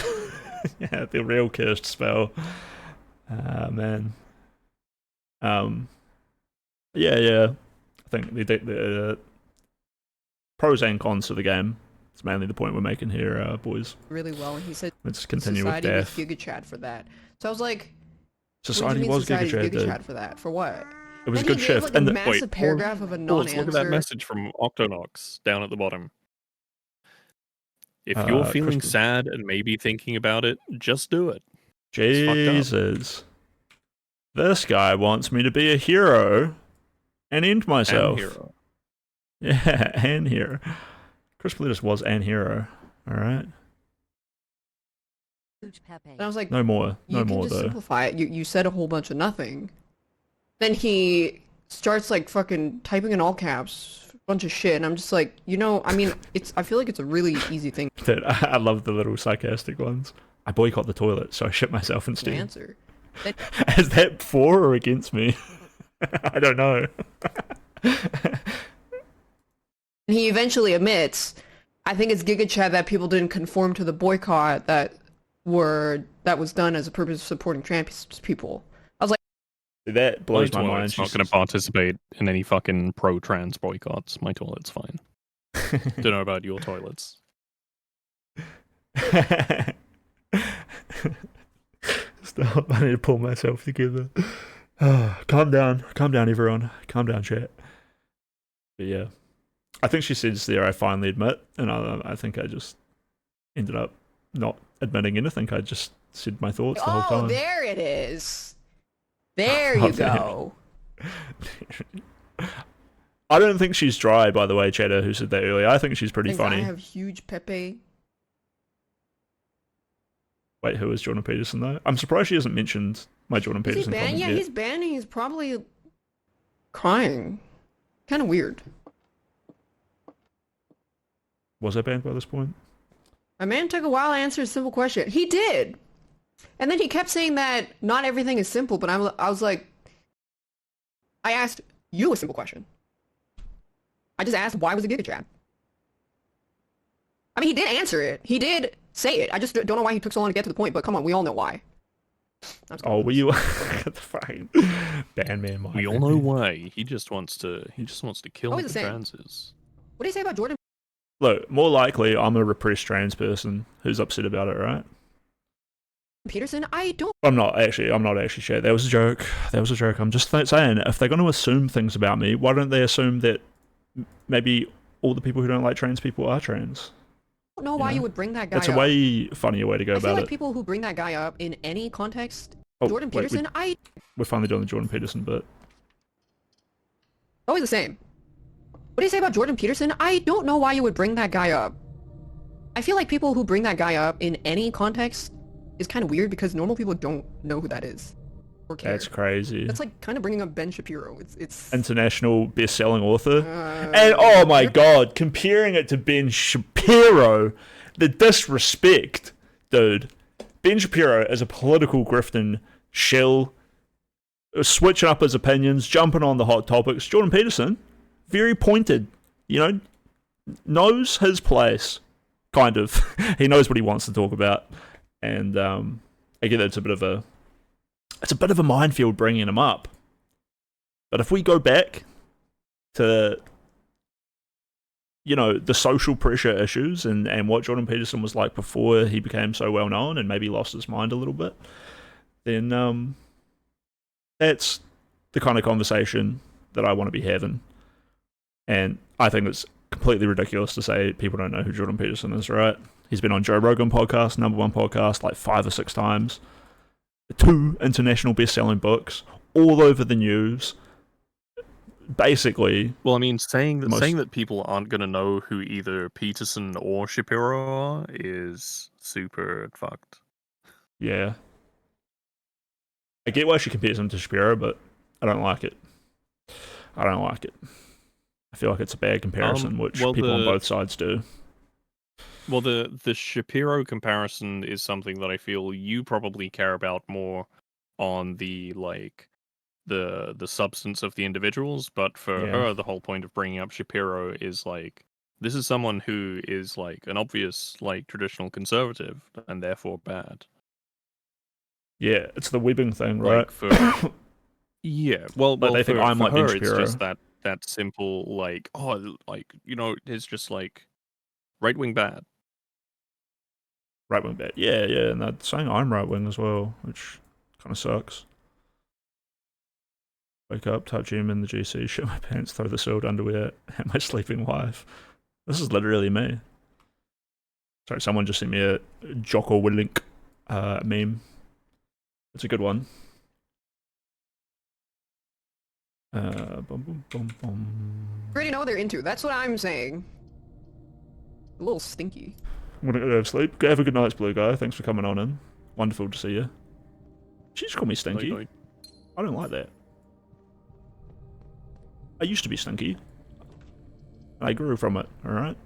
Yeah, the real cursed spell. Man. Yeah. I think the pros and cons of the game. It's mainly the point we're making here, boys. Really well, and he said Let's continue with society death. was Giga Chad for that. So I was like, Society was Giga Chad, dude. Chad for that? For what? It was a Then good he gave, shift. like, a And massive paragraph of a non-answer. Look at that message from Octonox down at the bottom. If you're feeling sad and maybe thinking about it, just do it. Jesus. This guy wants me to be a hero and end myself. Hero. Yeah, and hero. Chris Politis was an hero. Alright. And I was like, no more. No you more, can just though. simplify it. You said a whole bunch of nothing. Then he starts like fucking typing in all caps, a bunch of shit, and I'm just like, I mean, I feel like it's a really easy thing I love the little sarcastic ones. I boycott the toilet, so I shit myself to instead. answer. Then, Is that for or against me? I don't know. and he eventually admits, I think it's Giga Chad that people didn't conform to the boycott that was done as a purpose of supporting trans people. I was like, That blows my mind. It's not going to participate in any fucking pro-trans boycotts. My toilet's fine. Don't know about your toilets. Stop. I need to pull myself together. Calm down, everyone. Calm down, chat. But yeah, I think she says there, I finally admit, and I think I just ended up not admitting anything. I just said my thoughts the whole time. Oh, there it is. There you go. I don't think she's dry, by the way, Cheddar, who said that earlier. I think she's pretty funny. I have huge Pepe. Wait, who is Jordan Peterson, though? I'm surprised she hasn't mentioned my Jordan Peterson comment Yeah, yet. he's banning. He's probably crying. Kind of weird. Was I banned by this point? A man took a while to answer a simple question. He did. And then he kept saying that not everything is simple, but I was like, I asked you a simple question. I just asked, why was it Giga Chad? I mean, he did answer it. He did say it. I just don't know why he took so long to get to the point, but come on, we all know why. Oh, were you fine? Bandman Mike. We all know why. He just wants to kill the the same. transes. What do you say about Jordan Look, more likely, I'm a repressed trans person who's upset about it, right? Peterson? I don't. I'm not actually sure. That was a joke. I'm just saying, if they're going to assume things about me, why don't they assume that maybe all the people who don't like trans people are trans? don't know why you would bring that guy up. It's a way funnier way to go I about feel like it. people who bring that guy up in any context, Oh, Jordan wait, Peterson, we're finally doing the Jordan Peterson bit. always the same. What do you say about Jordan Peterson? I don't know why you would bring that guy up. I feel like people who bring that guy up in any context is kind of weird because normal people don't know who that is or care. That's crazy. That's like kind of bringing up Ben Shapiro. It's international best-selling author. And oh my god, comparing it to Ben Shapiro, the disrespect, dude. Ben Shapiro is a political grifting shill, switching up his opinions, jumping on the hot topics. Jordan Peterson, very pointed, knows his place, kind of. He knows what he wants to talk about, and again, it's a bit of a minefield bringing him up. But if we go back to, the social pressure issues and what Jordan Peterson was like before he became so well known and maybe lost his mind a little bit, then that's the kind of conversation that I want to be having. And I think it's completely ridiculous to say people don't know who Jordan Peterson is, right? He's been on Joe Rogan podcast, #1 podcast, like 5 or 6 times. 2 international best-selling books, all over the news. Basically, well, I mean, saying that people aren't going to know who either Peterson or Shapiro are is super fucked. Yeah. I get why she compares him to Shapiro, but I don't like it. I feel like it's a bad comparison, which people on both sides do. Well, the Shapiro comparison is something that I feel you probably care about more on the the substance of the individuals, but for her, the whole point of bringing up Shapiro is like, this is someone who is like an obvious traditional conservative and therefore bad. Yeah, it's the webbing thing, right? Yeah, well, they think I'm like Ben Shapiro. It's just that simple it's just like right-wing bad. Right-wing bad. Yeah, and they're saying I'm right-wing as well, which kind of sucks. Wake up, touch him in the GC, shit my pants, throw the soiled underwear at my sleeping wife. This is literally me. Sorry, someone just sent me a Jocko Willink meme. It's a good one. Boom. already know what they're into. That's what I'm saying. A little stinky. I'm gonna go to sleep. Have a good night's blue guy. Thanks for coming on in. Wonderful to see you. She just called me stinky. No. I don't like that. I used to be stinky. I grew from it, alright?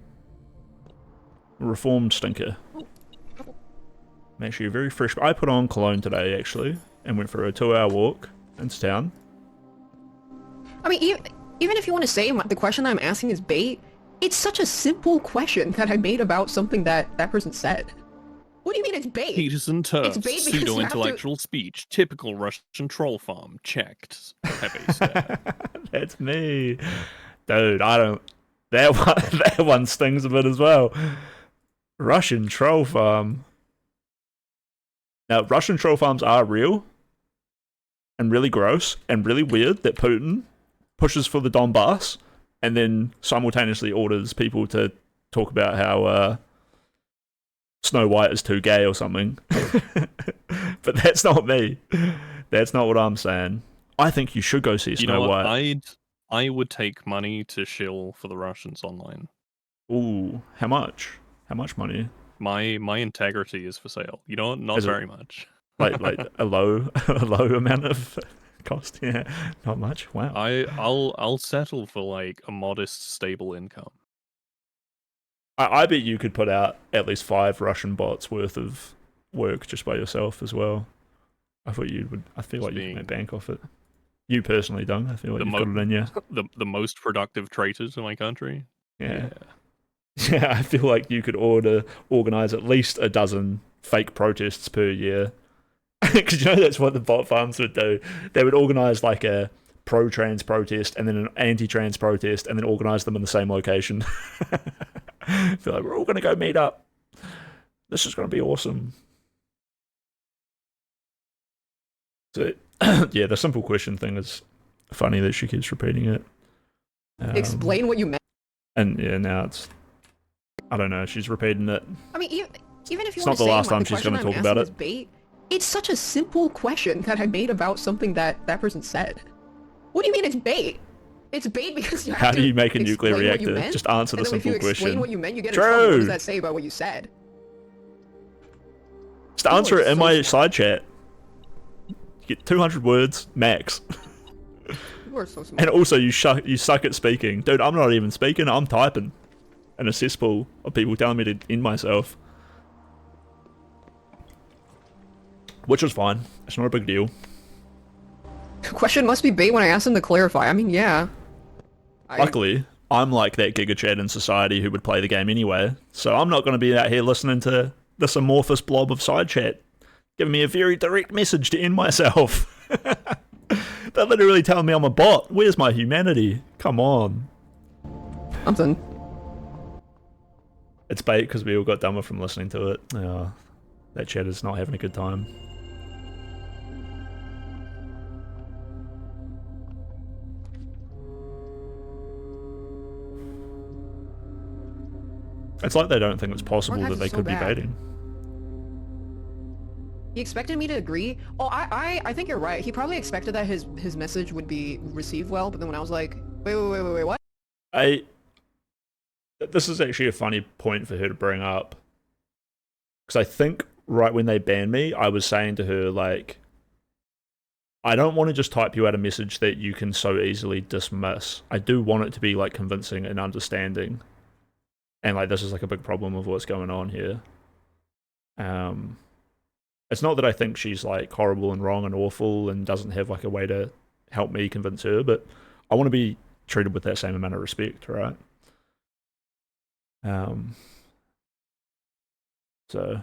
A reformed stinker. I'm actually a very fresh... I put on cologne today, actually, and went for a 2-hour walk into town. I mean, even if you want to say the question I'm asking is bait, it's such a simple question that I made about something that person said. What do you mean it's bait? Peterson turf, It's bait because pseudo-intellectual speech, typical Russian troll farm, checked. Pepe said. That's me. Dude, I don't... That one stings a bit as well. Russian troll farm. Now, Russian troll farms are real and really gross and really weird that Putin pushes for the Donbass and then simultaneously orders people to talk about how Snow White is too gay or something. But that's not me. That's not what I'm saying. I think you should go see Snow White. I would take money to shill for the Russians online. Ooh, how much? How much money? My integrity is for sale. You know what? Not very much. Like a low amount of cost. Yeah, not much. Wow. I'll settle for like a modest, stable income. I bet you could put out at least 5 Russian bots worth of work just by yourself as well. I thought you would. I feel like you could make bank off it. You personally don't. I feel like you've got it in you. The most productive traitors in my country. Yeah. Yeah, I feel like you could organize at least a dozen fake protests per year. Because that's what the bot farms would do. They would organize like a pro-trans protest and then an anti-trans protest and then organize them in the same location. Feel like we're all going to go meet up. This is going to be awesome. So, yeah, the simple question thing is funny that she keeps repeating it. Explain what you meant. And yeah, now it's... I don't know. She's repeating it. I mean, even if you It's want not to the say last like, time the she's question gonna I'm talk about asking it. is bait, it's such a simple question that I made about something that person said. What do you mean it's bait? It's bait because you have How to do you make a nuclear explain what you reactor? meant, Just answer the and then if you simple explain question. what you meant, you get in trouble. What True. does that say about what you said? Just People answer are it in so my smart. side chat. You get 200 words max. People are so smart. And also, you suck at speaking. Dude, I'm not even speaking. I'm typing. In a cesspool of people telling me to end myself. Which was fine. It's not a big deal. Question must be bait when I asked him to clarify. I mean, yeah. Luckily, I'm like that gigachad in society who would play the game anyway. So I'm not going to be out here listening to this amorphous blob of side chat giving me a very direct message to end myself. They're literally telling me I'm a bot. Where's my humanity? Come on. Something. It's bait because we all got dumber from listening to it. That chat is not having a good time. It's like they don't think it's possible that they could be baiting. He expected me to agree. Oh, I think you're right. He probably expected that his message would be received well, but then when I was like, wait, what? This is actually a funny point for her to bring up. Because I think right when they banned me, I was saying to her, like, I don't want to just type you out a message that you can so easily dismiss. I do want it to be, like, convincing and understanding. And, like, this is, like, a big problem of what's going on here. It's not that I think she's, like, horrible and wrong and awful and doesn't have, like, a way to help me convince her, but I want to be treated with that same amount of respect, right? So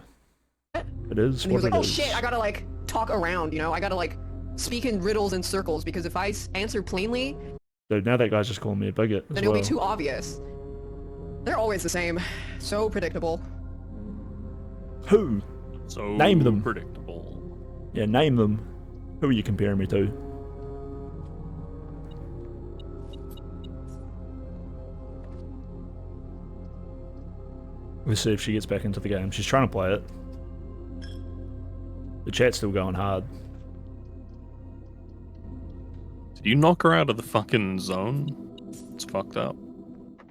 it is. And he was like, it oh is. shit, I gotta, like, talk around, you know? I gotta, like, speak in riddles and circles, because if I answer plainly, Dude, now that guy's just calling me a bigot as then it'll well. be too obvious. They're always the same. So predictable. Who? So Name them. predictable. Yeah, name them. Who are you comparing me to? Let's see if she gets back into the game. She's trying to play it. The chat's still going hard. Did you knock her out of the fucking zone? It's fucked up.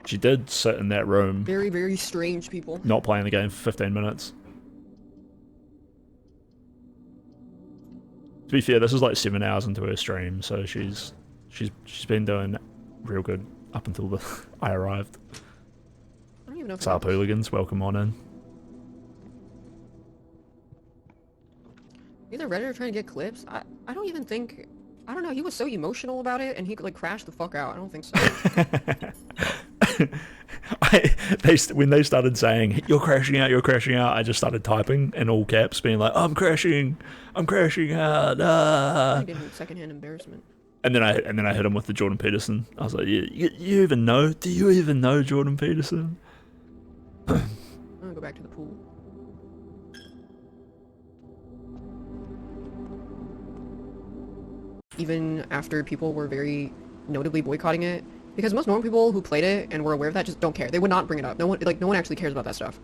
She did sit in that room, Very, very strange people. not playing the game for 15 minutes. To be fair, this is like 7 hours into her stream, so she's been doing real good up until I arrived. I don't even know if Sup, hooligans, welcome on in. either Reddit or trying to get clips. I don't even think. I don't know. He was so emotional about it, and he like crashed the fuck out. I don't think so. When they started saying you're crashing out, I just started typing in all caps, being like, I'm crashing out. I did secondhand embarrassment. And then I hit him with the Jordan Peterson. I was like, you even know? Do you even know Jordan Peterson? I'm gonna go back to the pool. Even after people were very notably boycotting it, because most normal people who played it and were aware of that just don't care. They would not bring it up. No one actually cares about that stuff.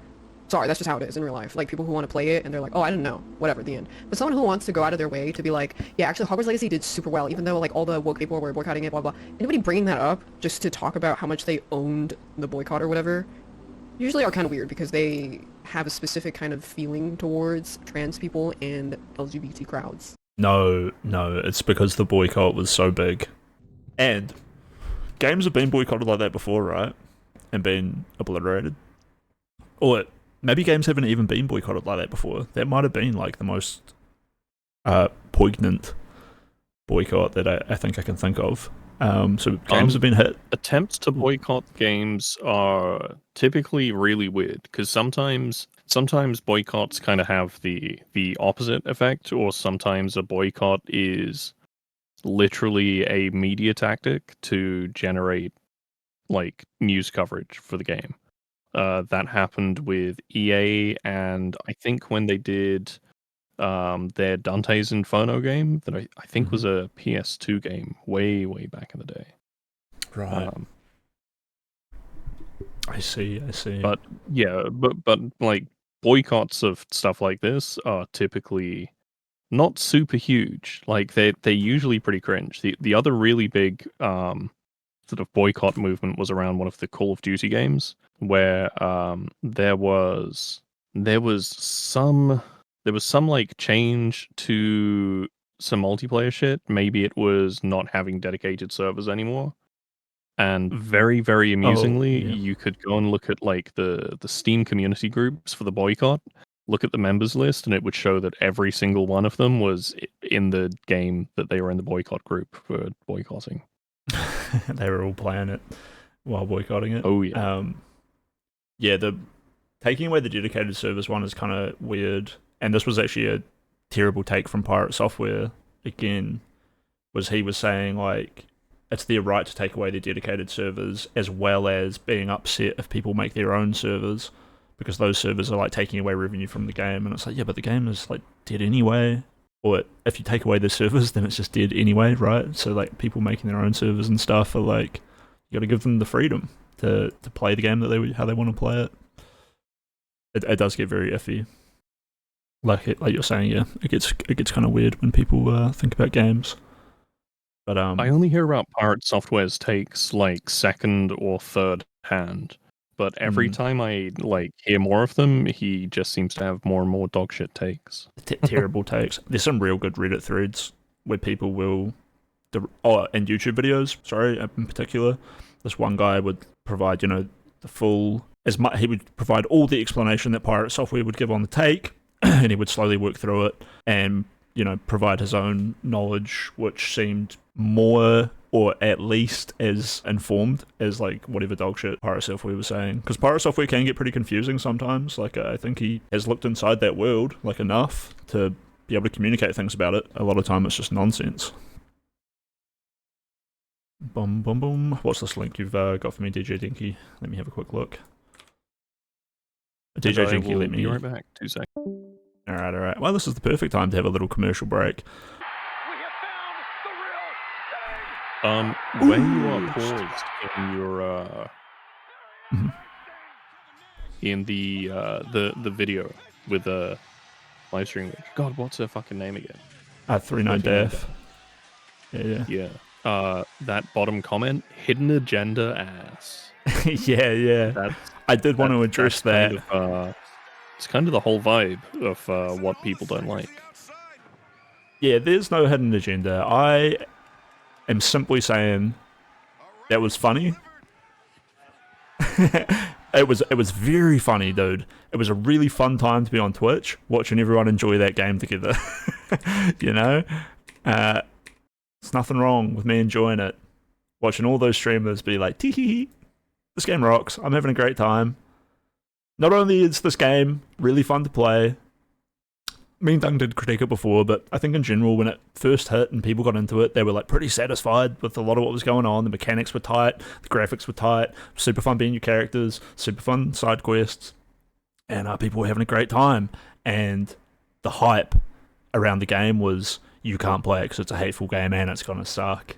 Sorry, that's just how it is in real life. Like, people who want to play it and they're like, oh, I didn't know. Whatever, the end. But someone who wants to go out of their way to be like, yeah, actually, Hogwarts Legacy did super well, even though, like, all the woke people were boycotting it, blah, blah. Anybody bringing that up just to talk about how much they owned the boycott or whatever, usually are kind of weird, because they have a specific kind of feeling towards trans people and LGBT crowds. No, it's because the boycott was so big. And games have been boycotted like that before, right? And been obliterated. Or maybe games haven't even been boycotted like that before. That might have been like the most poignant boycott that I think I can think of. So games have been hit. Attempts to boycott games are typically really weird, because sometimes boycotts kind of have the opposite effect, or sometimes a boycott is literally a media tactic to generate like news coverage for the game. That happened with EA, and I think when they did their Dante's Inferno game that I think was a PS2 game way back in the day. Right. I see. But yeah, but like boycotts of stuff like this are typically not super huge. Like they're usually pretty cringe. The other really big sort of boycott movement was around one of the Call of Duty games where there was some like change to some multiplayer shit. Maybe it was not having dedicated servers anymore. And very, very amusingly, yeah. you could go and look at like the Steam community groups for the boycott, look at the members list, and it would show that every single one of them was in the game that they were in the boycott group for boycotting. They were all playing it while boycotting it. Oh yeah. Yeah, the taking away the dedicated service one is kind of weird, and this was actually a terrible take from Pirate Software. Again, was he was saying like it's their right to take away their dedicated servers, as well as being upset if people make their own servers, because those servers are like taking away revenue from the game, and it's like, yeah, but the game is like dead anyway. Or if you take away the servers, then it's just dead anyway, right? So like people making their own servers and stuff are like, you got to give them the freedom to play the game that how they want to play it. It does get very iffy. Like you're saying, yeah, it gets kind of weird when people think about games. But I only hear about Pirate Software's takes like second or third hand. But every time I like hear more of them, he just seems to have more and more dogshit takes. Terrible takes. There's some real good Reddit threads where people will, and YouTube videos. Sorry, in particular, this one guy would provide, the full he would provide all the explanation that Pirate Software would give on the take, and he would slowly work through it and provide his own knowledge, which seemed more or at least as informed as like whatever dog shit Pirate Software was saying. Because Pirate Software can get pretty confusing sometimes. Like I think he has looked inside that world like enough to be able to communicate things about it. A lot of time it's just nonsense. Boom, boom, boom. What's this link you've got for me, DJ Dinky? Let me have a quick look. DJ Dinky, let me... Be right back. 2 seconds. Alright. Well, this is the perfect time to have a little commercial break. When you are paused in your in the video with the live stream, God, what's her fucking name again? 39Def. Yeah. That bottom comment, hidden agenda ass. yeah. I did want to address that. It's kind of the whole vibe of what people don't like. Yeah, there's no hidden agenda. I am simply saying that was funny. It was very funny, dude. It was a really fun time to be on Twitch, watching everyone enjoy that game together. There's nothing wrong with me enjoying it. Watching all those streamers be like, tee this game rocks. I'm having a great time. Not only is this game really fun to play, me and Dung did critique it before, but I think in general, when it first hit and people got into it, they were like pretty satisfied with a lot of what was going on. The mechanics were tight, the graphics were tight, super fun being new characters, super fun side quests, and people were having a great time. And the hype around the game was, you can't play it because it's a hateful game and it's gonna suck.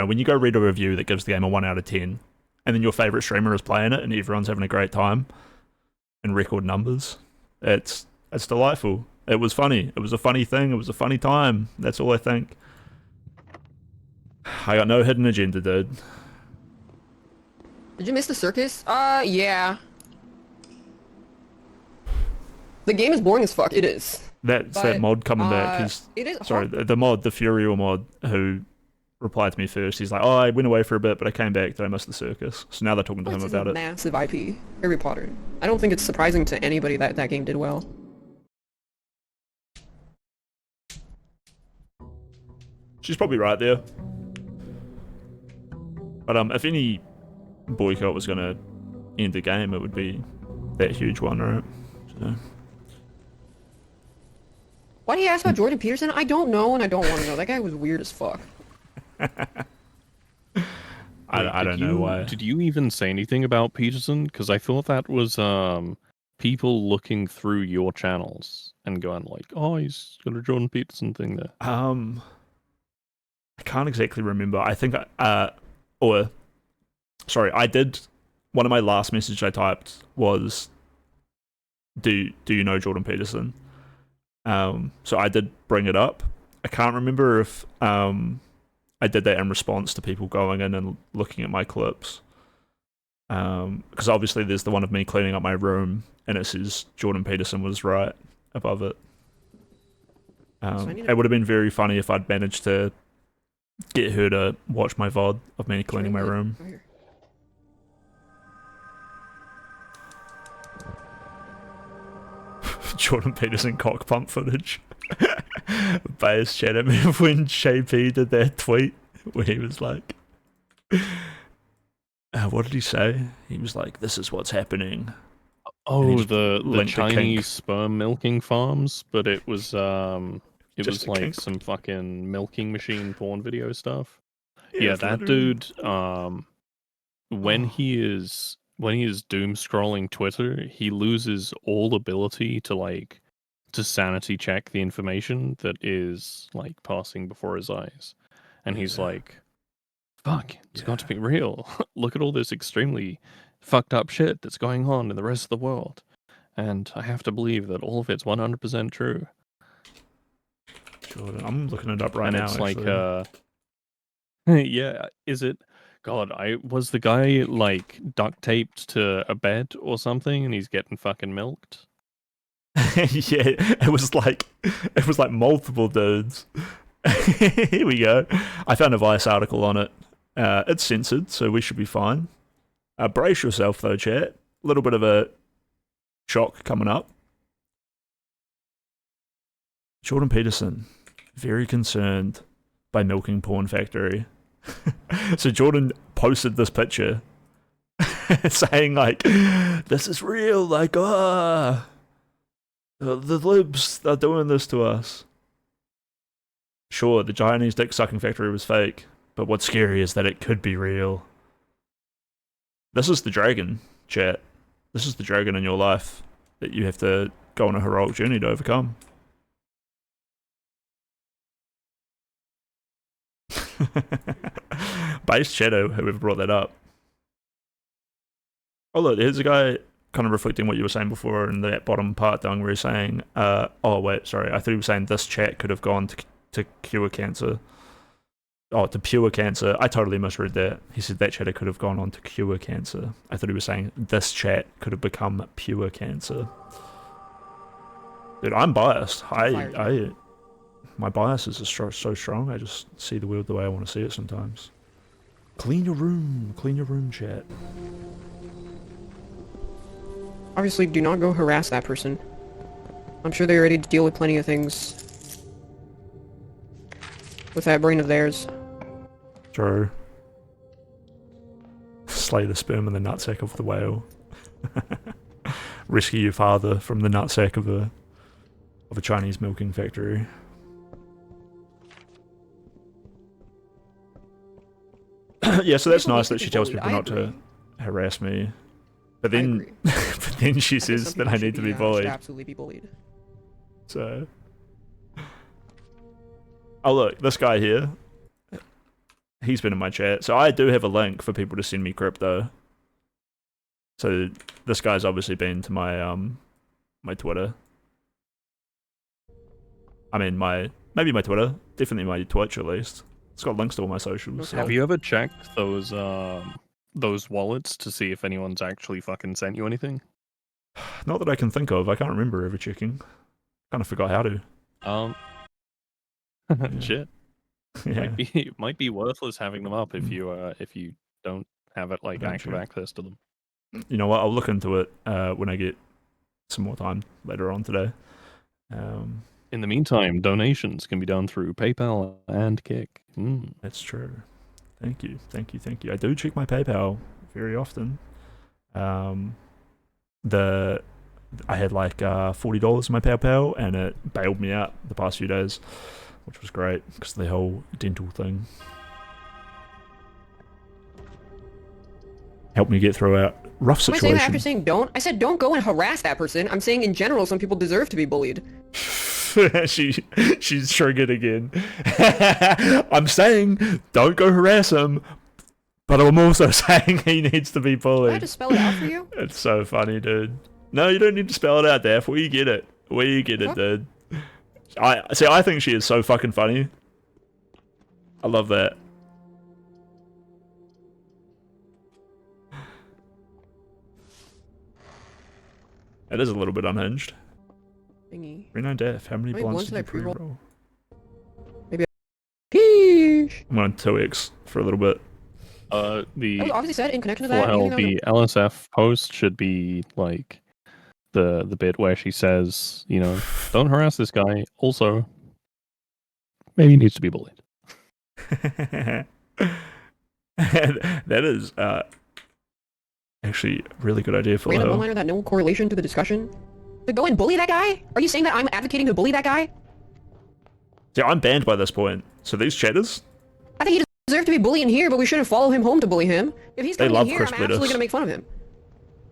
When you go read a review that gives the game a 1 out of 10, and then your favorite streamer is playing it and everyone's having a great time in record numbers, it's delightful. It was funny. It was a funny thing. It was a funny time. That's all I think. I got no hidden agenda, dude. Did you miss the circus? Yeah. The game is boring as fuck. It is. That's that mod coming back. It is. Sorry, the Furial mod, who replied to me first. He's like, oh, I went away for a bit, but I came back. Did I miss the circus? So now they're talking to him about it. Massive IP. Harry Potter. I don't think it's surprising to anybody that that game did well. She's probably right there. But if any boycott was going to end the game, it would be that huge one, right? So. Why do you ask about Jordan Peterson? I don't know, and I don't want to know. That guy was weird as fuck. I don't know why. Did you even say anything about Peterson? Because I thought that was people looking through your channels and going like, oh, he's got a Jordan Peterson thing there. I can't exactly remember. I think or Sorry, I did. One of my last messages I typed was, "Do you know Jordan Peterson?" So I did bring it up. I can't remember if I did that in response to people going in and looking at my clips. Because obviously there's the one of me cleaning up my room, and it says Jordan Peterson was right above it. It would have been very funny if I'd managed to get her to watch my VOD of me cleaning my room. Jordan Peterson cock pump footage. Bias chat at me when JP did that tweet when he was like, what did he say? He was like, "This is what's happening." Oh, the linked to Chinese kink. sperm milking farms, but it was it Just was a like kink. some fucking milking machine porn video stuff. Yeah, Yeah, that literally. dude, when he is doom scrolling Twitter, he loses all ability to like to sanity check the information that is like passing before his eyes. And he's Yeah. like, fuck, it's got to be real. Look at all this extremely fucked up shit that's going on in the rest of the world. And I have to believe that all of it's 100% true. Jordan, I'm looking it up right And now. it's Actually, like, yeah, is it? God, was the guy like duct taped to a bed or something, and he's getting fucking milked? yeah, it was like multiple dudes. Here we go. I found a Vice article on it. It's censored, so we should be fine. Brace yourself though, chat. A little bit of a shock coming up. Jordan Peterson, very concerned by milking porn factory. So Jordan posted this picture saying like, "This is real, like, the libs, they're doing this to us." Sure, the Chinese dick sucking factory was fake, but what's scary is that it could be real. This is the dragon, chat. This is the dragon in your life that you have to go on a heroic journey to overcome. Base Shadow, whoever brought that up. Oh look, here's a guy kind of reflecting what you were saying before in that bottom part down where he's saying, oh wait, sorry, I thought he was saying this chat could have gone to cure cancer. Oh, to pure cancer. I totally misread that. He said that chat could have gone on to cure cancer. I thought he was saying this chat could have become pure cancer. Dude, I'm biased. My bias is so strong. I just see the world the way I want to see it sometimes. Clean your room, chat. Obviously, do not go harass that person. I'm sure they're ready to deal with plenty of things with that brain of theirs. True. Slay the sperm in the nutsack of the whale. Rescue your father from the nutsack of a Chinese milking factory. Yeah, so that's People nice need that to she be tells bullied. people I not to agree. harass me. But I then, agree. but then she I think says some that I people need to should be should bullied. absolutely be bullied. So, oh look, this guy here. He's been in my chat, so I do have a link for people to send me crypto. So this guy's obviously been to my my Twitter. I mean maybe my Twitter, definitely my Twitch at least. It's got links to all my socials. So. Have you ever checked those wallets to see if anyone's actually fucking sent you anything? Not that I can think of. I can't remember ever checking. Kind of forgot how to. Shit. Yeah. Might be worthless having them up if you don't have it like Don't active you? access to them. You know what? I'll look into it when I get some more time later on today. In the meantime, donations can be done through PayPal and Kick. That's true. Thank you. I do check my PayPal very often. I had like $40 in my PayPal, and it bailed me out the past few days, which was great because of the whole dental thing. Helped me get through a rough Am I saying that situation. after saying don't? I said don't go and harass that person. I'm saying in general, some people deserve to be bullied. She's triggered again. I'm saying don't go harass him, But I'm also saying he needs to be Do I have bullied. to spell it out for you? It's so funny, dude. No, you don't need to spell it out, Daph. We get it. We get it, dude. I think she is so fucking funny. I love that. It is a little bit unhinged. Thingy. Reno Daph, how many How many blinds blinds did did I you pre-roll? Sheesh. I'm on 2x for a little bit. The That was obviously said in connection to well, that. hell, anything the LSF post should be like the bit where she says, you know, don't harass this guy. Also, maybe he needs to be bullied. That is actually a really good idea for random her. one-liner that no correlation to the discussion. To go and bully that guy? Are you saying that I'm advocating to bully that guy? See, I'm banned by this point. So these chatters, I think he deserves to be bullying here, but we shouldn't follow him home to bully him. If he's They coming love in here, Chris I'm absolutely Blittus. gonna make fun of him.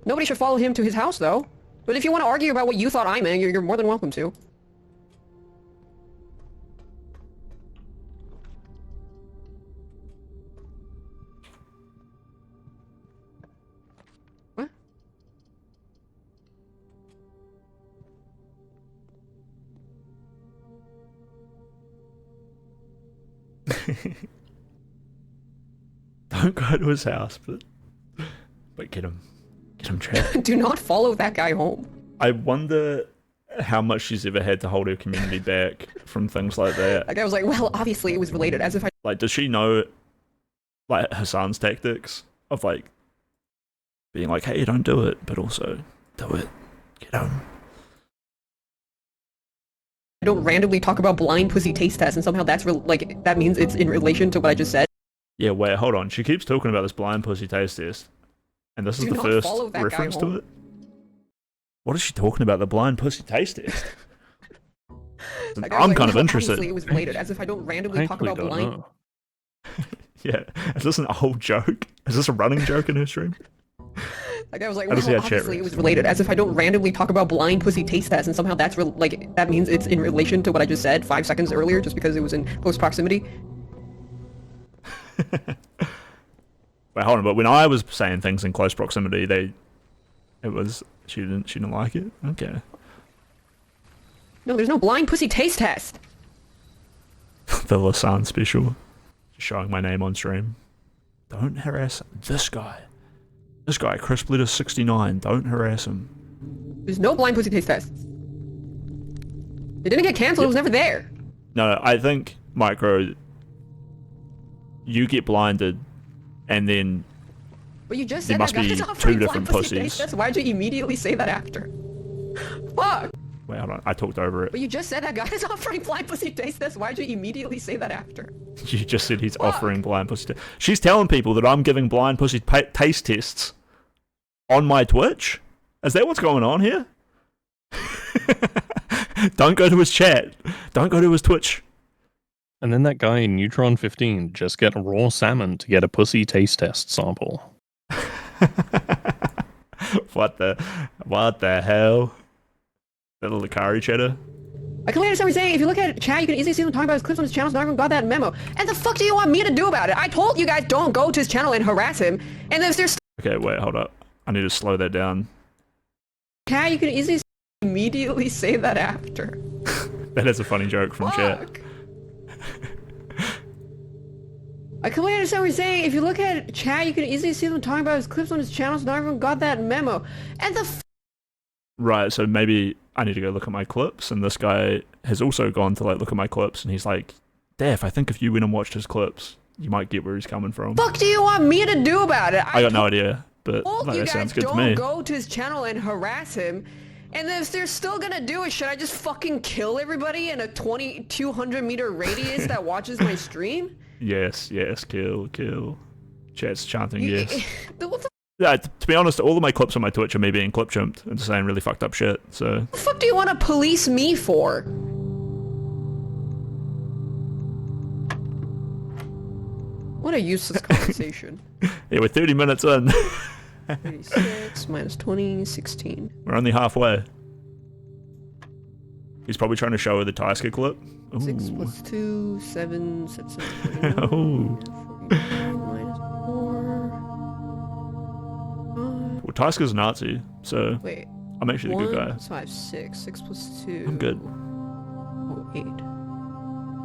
Nobody should follow him to his house, though. But if you want to argue about what you thought I meant, you're more than welcome to. What? don't go to his house, but get him trapped. Do not follow that guy home. I wonder how much she's ever had to hold her community back from things like that. That guy was like, well, obviously it was related, as if I... Like, does she know, like, Hassan's tactics of, like, being like, hey, don't do it, but also, do it. Get him. I don't randomly talk about blind pussy taste tests, and somehow that's, like, that means it's in relation to what I just said. Yeah, wait, hold on. She keeps talking about this blind pussy taste test. And this is Do the not first follow that guy reference to home. it? What is she talking about? The blind pussy taste test? That guy was I'm like, kind of well, interested. Obviously it was related, as if I don't randomly I talk actually about don't blind... know. Yeah. Is this an old joke? Is this a running joke in her stream? That guy was like, How does well, he have chat obviously it rooms? was related, as if I don't randomly talk about blind pussy taste tests, and somehow that's, like, that means it's in relation to what I just said 5 seconds earlier, just because it was in close proximity. Wait, hold on, but when I was saying things in close proximity, she didn't like it? Okay. No, there's no blind pussy taste test! The Lasan special. Just showing my name on stream. Don't harass this guy. This guy, Chris Blittus 69. Don't harass him. There's no blind pussy taste tests. It didn't get cancelled, it was never there. No, I think, Micro, you get blinded, and then But you just There said must that be guy's two offering different blind pussy taste pussies. tests. Why'd you immediately say that after? Fuck! wait, hold on. I talked over it. But you just said that guy's offering blind pussy taste tests. Why'd you immediately say that after? You just said he's Fuck. offering blind pussy. She's telling people that I'm giving blind pussy taste tests on my Twitch. Is that what's going on here? Don't go to his chat. Don't go to his Twitch. And then that guy in Neutron 15 just get raw salmon to get a pussy taste test sample. What the hell? That little Akari chatter. I completely understand what you're saying. If you look at chat, you can easily see him talking about his clips on his channel. So not everyone got that memo. And the fuck do you want me to do about it? I told you guys don't go to his channel and harass him. And if there's Okay, wait, hold up. I need to slow that down. chat, you can easily immediately say that after. That is a funny joke from chat. Fuck. I completely understand what you're saying. If you look at chat, you can easily see them talking about his clips on his channel. So not everyone got that memo. And the Right, so maybe I need to go look at my clips, and this guy has also gone to like look at my clips, and he's like, Daph, I think if you went and watched his clips, you might get where he's coming from. fuck do you want me to do about it? I got no idea, but told like, you that guys sounds good to don't me. go to his channel and harass him. And if they're still gonna do it, should I just fucking kill everybody in a 200 meter radius that watches my stream? Yes, kill. Chat's chanting yes. What the Yeah, to be honest, all of my clips on my Twitch are me being clip chumped and saying really fucked up shit, so... fuck do you want to police me for? What a useless conversation. Yeah, we're 30 minutes in. 36 minus 20, 16. We're only halfway. He's probably trying to show her the Tysker clip. 6 plus 2, 7, 7, 7, 29, Ooh. 49 minus 4. Tysker's a Nazi, so Wait. I'm actually the good guy. 1 + 5, 6. 6 + 2. I'm good. Oh, 8.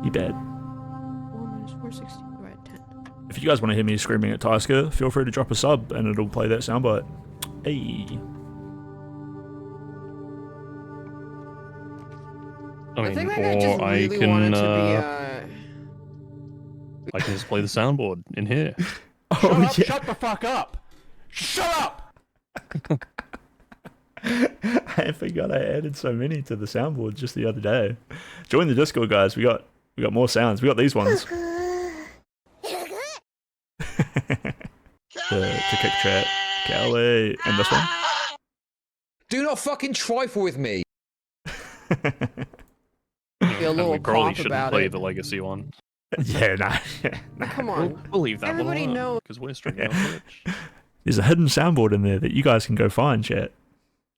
You bad. 1 - 4, 60. Right, 10. If you guys want to hear me screaming at Tysker, feel free to drop a sub and it'll play that soundbite. Hey. I think mean, that guy just or I really can, wanted to I can just play the soundboard in here. Oh, yeah. Shut the fuck up! Shut up! I forgot I added so many to the soundboard just the other day. Join the Discord, guys. We got more sounds. We got these ones. to kick chat. Kelly. And this one. Do not fucking trifle with me! be a little we probably cop shouldn't about play it. the legacy one. Yeah, nah. Come We'll, on. we'll leave that Everybody one knows. because we're streaming on Twitch. There's a hidden soundboard in there that you guys can go find, chat.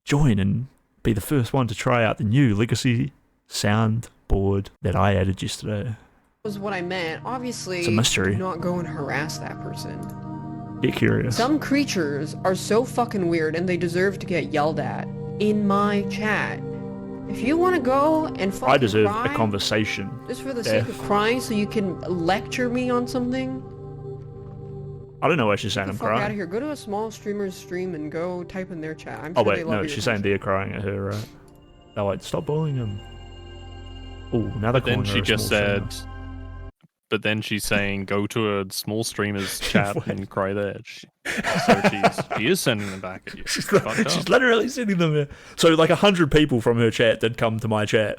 Join and be the first one to try out the new legacy soundboard that I added yesterday. Was what I meant. Obviously, It's a mystery. do not go and harass that person. Get curious. Some creatures are so fucking weird and they deserve to get yelled at in my chat. If you want to go and fucking I deserve cry, a conversation. just for the sake of crying so you can lecture me on something, I don't know why she's get saying the I'm fuck out of crying. here. Go to a small streamer's stream and go type in their chat. I'm Oh sure they wait, love no, your she's saying attention. they're crying at her, right? They're like, stop bullying him. Oh, now they're But then calling she her a just small said, streamer. but then she's saying, go to a small streamer's chat Wait. and cry there. So she is sending them back at you. She's, Fucked up. she's literally sending them there. So like 100 people from her chat did come to my chat,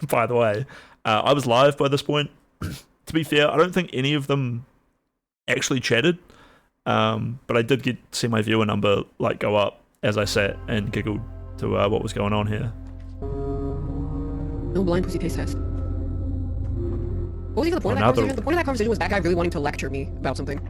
by the way. I was live by this point. To be fair, I don't think any of them actually chatted. But I did see my viewer number like go up as I sat and giggled to what was going on here. No blind pussy taste test. What was even the point of that Another- conversation? The point of that conversation was that guy really wanting to lecture me about something.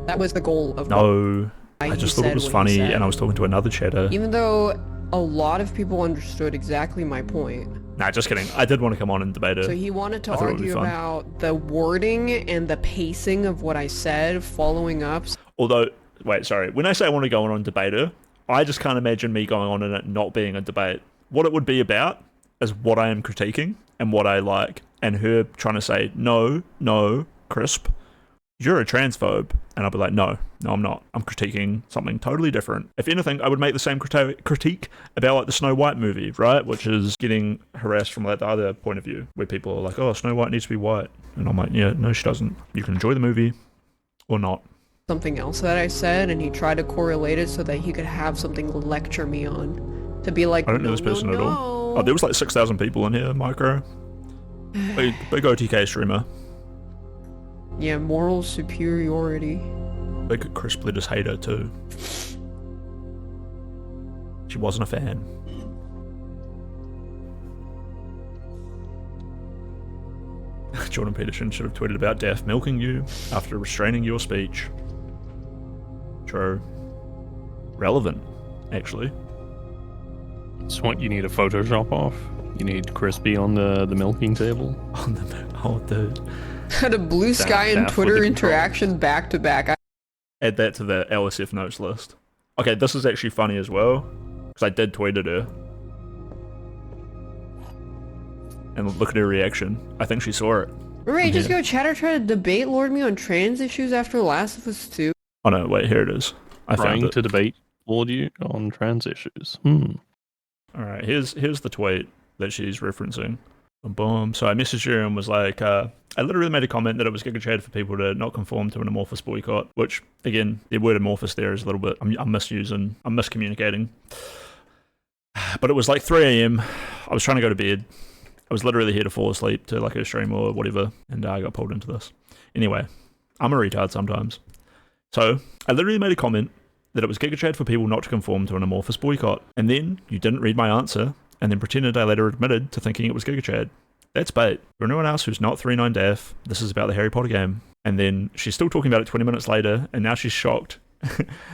That was the goal of No, why I he just thought it said was what he funny said. and I was talking to another chatter. Even though a lot of people understood exactly my point. Nah, just kidding. I did want to come on and debate it. So he wanted to I thought it would be argue fun. about the wording and the pacing of what I said, following up. Although, wait, sorry. When I say I want to go on and debate her, I just can't imagine me going on and it not being a debate. What it would be about is what I am critiquing and what I like, and her trying to say, no, Crisp, you're a transphobe. And I'll be like, no, I'm not. I'm critiquing something totally different. If anything, I would make the same critique about like the Snow White movie, right? Which is getting harassed from like the other point of view, where people are like, oh, Snow White needs to be white. And I'm like, yeah, no, she doesn't. You can enjoy the movie or not. Something else that I said, and he tried to correlate it so that he could have something to lecture me on. To be like, I don't know no, this person no, at all. Oh, there was like 6,000 people in here, Micro. Big OTK streamer. Yeah, moral superiority. Big Crisp Lettuce hater too. She wasn't a fan. Jordan Peterson should have tweeted about Daft milking you after restraining your speech. True. Relevant, actually. It's what you need a Photoshop off. You need Crispy on the milking table. On the Had a blue sky and Daft with Twitter the interaction back to back. add that to the LSF notes list. Okay, this is actually funny as well, because I did tweet at her. And look at her reaction. I think she saw it. Remember, you just Yeah. go chatter try to debate Lord me on trans issues after The Last of Us 2? Oh no, wait, here it is. I found Trying it. to debate you on trans issues. Alright, here's the tweet that she's referencing. Boom. So I messaged her and was like, I literally made a comment that it was GigaChad for people to not conform to an amorphous boycott, which, again, the word amorphous there is a little bit, I'm misusing, I'm miscommunicating. But it was like 3 a.m. I was trying to go to bed. I was literally here to fall asleep to like a stream or whatever, and I got pulled into this. Anyway, I'm a retard sometimes. So I literally made a comment that it was GigaChad for people not to conform to an amorphous boycott, and then you didn't read my answer, and then pretended I later admitted to thinking it was GigaChad. That's bait. For anyone else who's not 39DAF, this is about the Harry Potter game. And then she's still talking about it 20 minutes later, and now she's shocked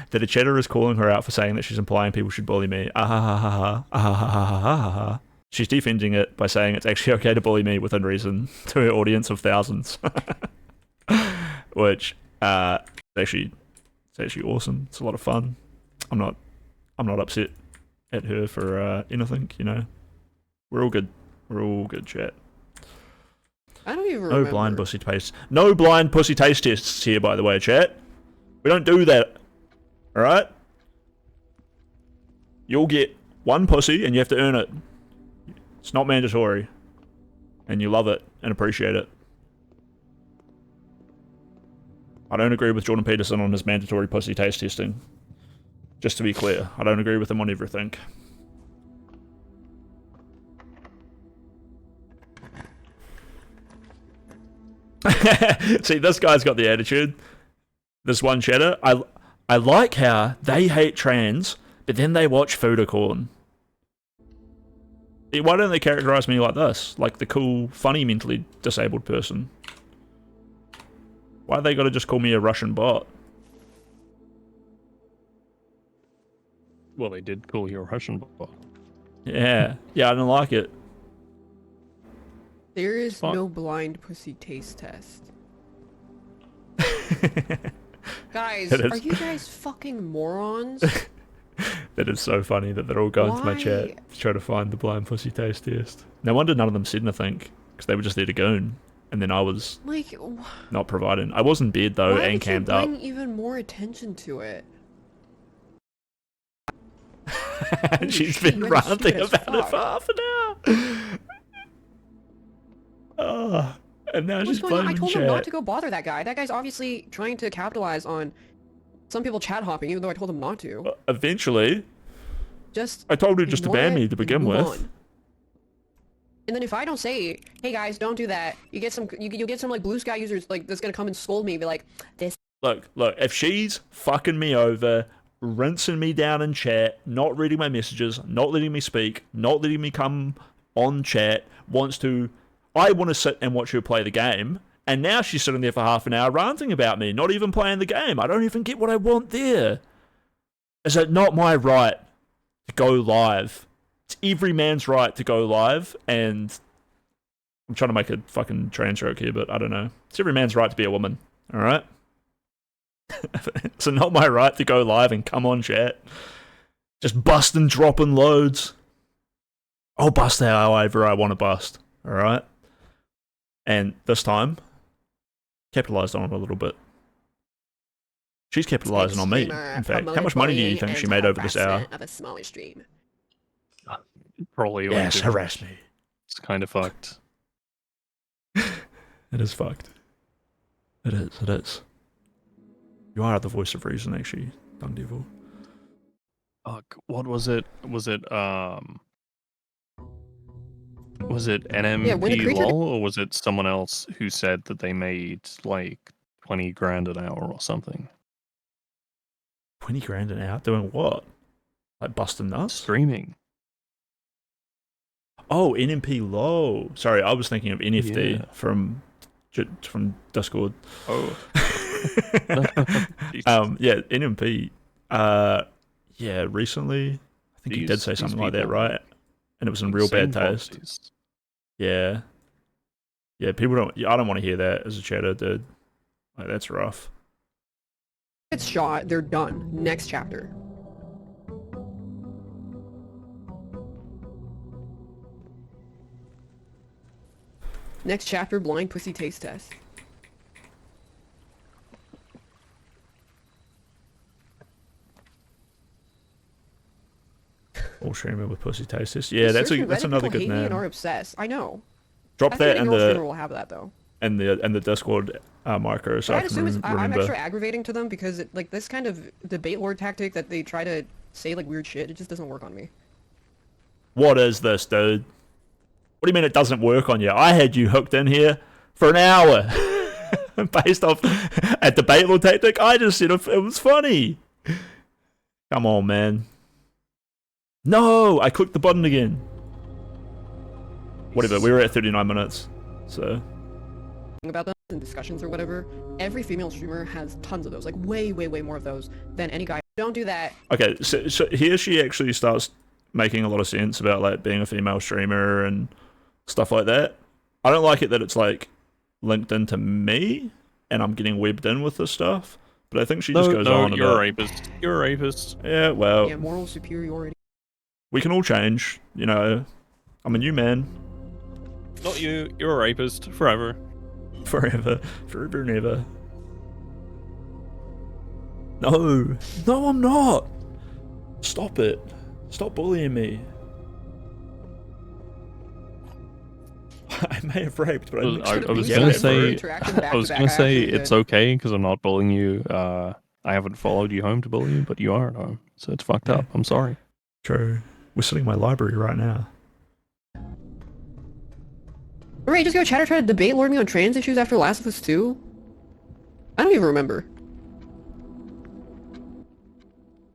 that a chatter is calling her out for saying that she's implying people should bully me. Ah-ha-ha-ha-ha. She's defending it by saying it's actually okay to bully me within reason to her audience of thousands. Which, it's actually awesome. It's a lot of fun. I'm not I'm not upset at her for anything, you know. We're all good. We're all good, chat. I don't even No remember. blind pussy taste. No blind pussy taste tests here, by the way, chat. We don't do that. Alright? You'll get one pussy and you have to earn it. It's not mandatory. And you love it and appreciate it. I don't agree with Jordan Peterson on his mandatory pussy taste testing. Just to be clear, I don't agree with him on everything. See, this guy's got the attitude. This one chatter. I like how they hate trans, but then they watch Foodicorn. Why don't they characterize me like this? Like the cool, funny, mentally disabled person. Why they gotta just call me a Russian bot? Well, they did call you a Russian bot. Yeah. Yeah, I don't like it. There is Fuck. no blind pussy taste test. Guys, It is. are you guys fucking morons? That is so funny that they're all going to my Why? chat to try to find the blind pussy taste test. No wonder none of them said anything, because they were just there to goon. And then I was Like, not providing. I was in bed though why and did you cammed up. bring even more attention to it? And she's shit, been you're ranting stupid as about it fuck. for half an hour. Oh, and now What's she's going on? I blaming told him not chat. to go bother that guy. That guy's obviously trying to capitalize on some people chat hopping, even though I told him not to. Eventually, Just I told her just to ignore ban it me to and begin move with. on. And then if I don't say, "Hey guys, don't do that," you get some, you'll get some like blue sky users like that's gonna come and scold me, and be like, "This Look, if she's fucking me over, rinsing me down in chat, not reading my messages, not letting me speak, not letting me come on chat, I want to sit and watch her play the game, and now she's sitting there for half an hour ranting about me, not even playing the game. I don't even get what I want there. Is it not my right to go live? It's every man's right to go live, and I'm trying to make a fucking trans joke here, but I don't know. It's every man's right to be a woman, alright? So not my right to go live and come on chat. Just busting, dropping loads. I'll bust however I want to bust, alright? And this time, capitalised on it a little bit. She's capitalising on me, in fact. How much money do you think she made over this hour? Of a smaller stream. Probably. Yes, like, harass me. It's kind of fucked. It is fucked. It is. You are the voice of reason, actually, Dung Devil. Fuck. What was it? Was it NMP creature- lol, or was it someone else who said that they made like 20 grand an hour or something? 20 grand an hour? Doing what? Like busting nuts? Streaming. Oh, NMP low. Sorry, I was thinking of NFT Yeah. from Discord. Oh. Yeah, NMP. Yeah, recently. I think he did say These something like that, people- right? And it was in real bad Insane taste. policies. Yeah. Yeah, people don't. I don't want to hear that as a chatter, dude. Like, that's rough. It's shot. They're done. Next chapter. Next chapter, blind pussy taste test. All streamer with pussy taste test. Yeah, that's Seriously, that's Reddit another people good hate me and name. are obsessed. I know. Drop I that think in girl streamer the will have that though. Discord micro, so But I I'd can assume I'm remember. extra aggravating to them because like this kind of debate lord tactic that they try to say like weird shit, it just doesn't work on me. What is this, dude? What do you mean it doesn't work on you? I had you hooked in here for an hour. Based off a debate law tactic, I just said it was funny. Come on, man. No, I clicked the button again. Whatever, we were at 39 minutes, so... About them in discussions or whatever, every female streamer has tons of those, like way more of those than any guy. Don't do that. Okay, so here she actually starts making a lot of sense about like being a female streamer and stuff like that. I don't like it that it's like linked into me and I'm getting webbed in with this stuff, But I think she just No, goes no, on you're a about... rapist. You're a rapist. Yeah, well, Yeah, moral superiority. we can all change, you know. I'm a new man. Not you. You're a rapist forever. Forever. Forever and ever. No. No, I'm not. Stop it. Stop bullying me. I may have raped, but I didn't I expect to be was yelled gonna at for say, it. I was gonna say it's okay because I'm not bullying you. I haven't followed you home to bully you, but you are at home, so it's fucked up. I'm sorry. True. We're sitting in my library right now. Right, just go chatter try to debate Lord me on trans issues after Last of Us 2? I don't even remember.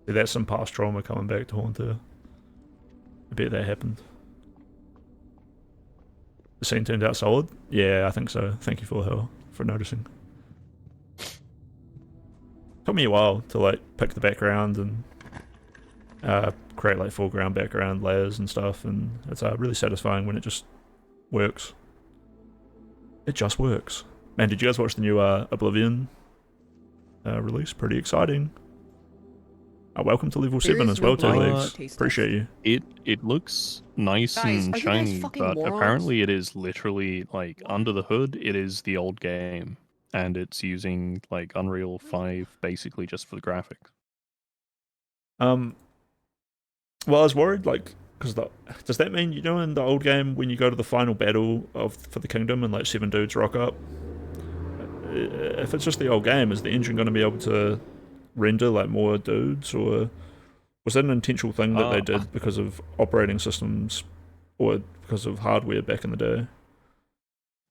Yeah, that's some past trauma coming back to haunt her. I bet that happened. The scene turned out solid? Yeah, I think so. Thank you for noticing. Took me a while to like pick the background and create like foreground, background layers and stuff, and it's really satisfying when it just works. It just works. Man, did you guys watch the new Oblivion release? Pretty exciting. Welcome to level 7 as well, no Two blind Legs. taste Appreciate you. It looks nice Guys, and are you guys shiny, fucking but morons? apparently it is literally like under the hood. It is the old game, and it's using like Unreal 5 basically just for the graphics. Well, I was worried, like, because does that mean you know in the old game when you go to the final battle for the kingdom and like 7 dudes rock up? If it's just the old game, is the engine going to be able to render like more dudes, or was that an intentional thing that they did because of operating systems or because of hardware back in the day?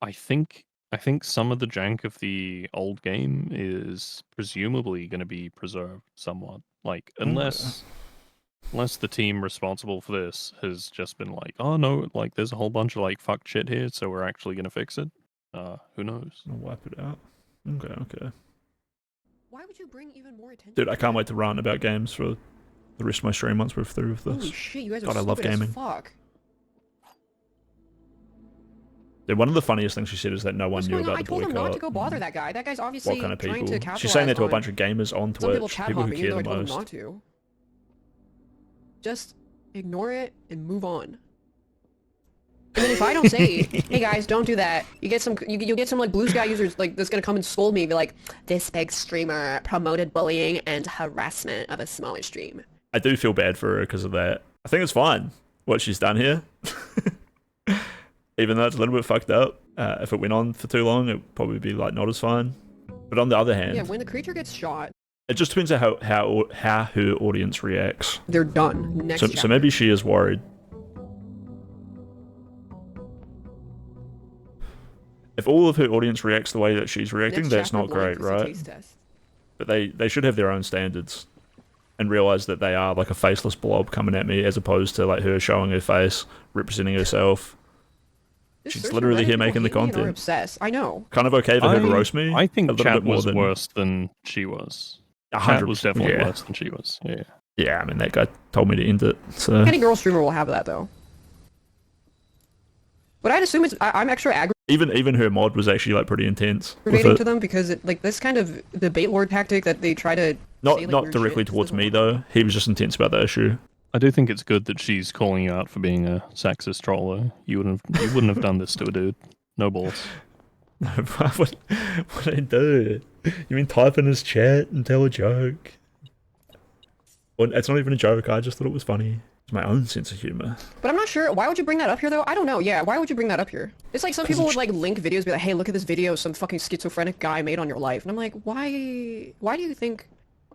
I think some of the jank of the old game is presumably going to be preserved somewhat. Like unless the team responsible for this has just been like, oh no, like there's a whole bunch of like fucked shit here, so we're actually going to fix it. Who knows? I'll wipe it out. Okay. Why would you bring even more attention? Dude, I can't wait to rant about games for the rest of my stream once we're through with this. Holy shit, you guys are God, I love stupid as gaming. fuck. Dude, one of the funniest things she said is that no one What's knew going on? about I the told him boycott. not to go bother that guy. That guy's obviously What kind of trying people? to capitalize She's saying that to a on bunch of gamers on some people Twitch, chat people who hopping, care even the though I told him most. not to. Just ignore it and move on. And then if I don't say, hey guys, don't do that, you'll get some like blue sky users like that's gonna come and scold me and be like, this big streamer promoted bullying and harassment of a smaller stream. I do feel bad for her because of that. I think it's fine what she's done here. Even though it's a little bit fucked up. If it went on for too long, it'd probably be like not as fine. But on the other hand, Yeah, when the creature gets shot, it just depends on how her audience reacts. they're done. Next So chapter. maybe she is worried. If all of her audience reacts the way that she's reacting, Next that's chapter, not great, blind right? taste test. But they should have their own standards and realize that they are like a faceless blob coming at me as opposed to like her showing her face, representing herself. Just She's search literally Reddit, here people making the hate me and are content. obsessed. I know. Kind of okay for her to roast me. I think a little chat bit more was than worse than she was. Chat 100%. was definitely Yeah. worse than she was. Yeah. Yeah, I mean that guy told me to end it. So Any girl streamer will have that though. But I'd assume I'm extra even her mod was actually like pretty intense. With aggravating it. to them because it like this kind of debate lord tactic that they try to Not say, like, not weird directly shit, towards this me is though. He was just intense about the issue. I do think it's good that she's calling you out for being a sexist troller. You wouldn't have done this to a dude. No balls. what I do? You mean type in his chat and tell a joke? Well, it's not even a joke. I just thought it was funny. It's my own sense of humor. But I'm not sure. Why would you bring that up here, though? I don't know. Yeah, why would you bring that up here? It's like some people would like link videos, be like, "Hey, look at this video some fucking schizophrenic guy made on your life," and I'm like, why? Why do you think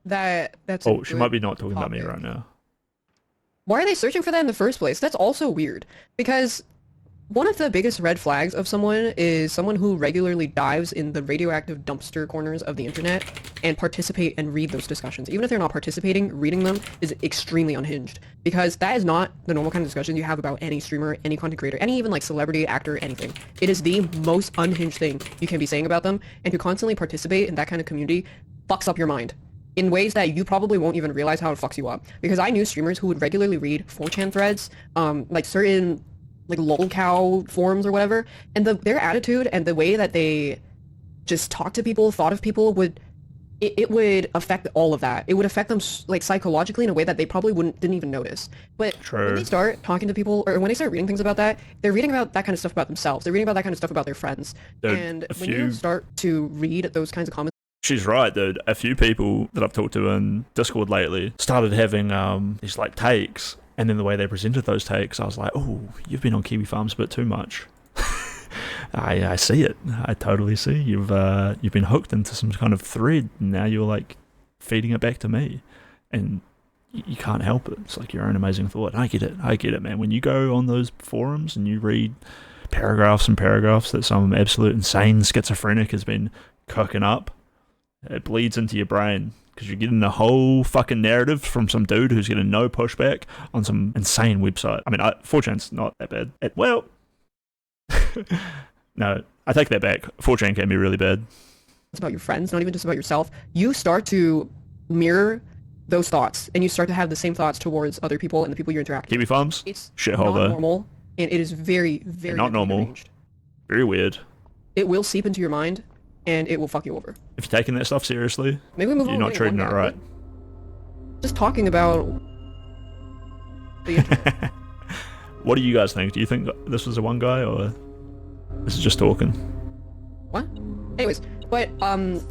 that that's? Oh, she might be not talking about me topic? right now. Why are they searching for that in the first place? That's also weird because one of the biggest red flags of someone is someone who regularly dives in the radioactive dumpster corners of the internet and participate and read those discussions. Even if they're not participating, reading them is extremely unhinged because that is not the normal kind of discussion you have about any streamer, any content creator, any even like celebrity, actor, anything. It is the most unhinged thing you can be saying about them, and to constantly participate in that kind of community fucks up your mind in ways that you probably won't even realize how it fucks you up. Because I knew streamers who would regularly read 4chan threads, like certain like lolcow forums or whatever, and their attitude and the way that they just talk to people, thought of people would it would affect all of that. It would affect them like psychologically in a way that they probably didn't even notice. But when they start talking to people, or when they start reading things about that, they're reading about that kind of stuff about themselves. They're reading about that kind of stuff about their friends. Dude, and when you start to read those kinds of comments, she's right, dude. A few people that I've talked to in Discord lately started having these like takes, and then the way they presented those takes, I was like, oh, you've been on Kiwi Farms a bit too much. I see it. I totally see. You've been hooked into some kind of thread, and now you're like feeding it back to me, and you can't help it. It's like your own amazing thought. I get it, man. When you go on those forums and you read paragraphs and paragraphs that some absolute insane schizophrenic has been cooking up, it bleeds into your brain because you're getting a whole fucking narrative from some dude who's getting no pushback on some insane website. I mean, 4chan's not that bad. Well, no, I take that back. 4chan can be really bad. it's about your friends, not even just about yourself. You start to mirror those thoughts, and you start to have the same thoughts towards other people and the people you're interacting Kiwi with. Farms? It's Shithole not though. normal, and it is very, very Not normal. arranged. Very weird. It will seep into your mind, and it will fuck you over. If you're taking that stuff seriously, Maybe we move you're on not to treating one it guy, right. but just talking about the internet. What do you guys think? Do you think this was a one guy, or this is just talking? What? Anyways, but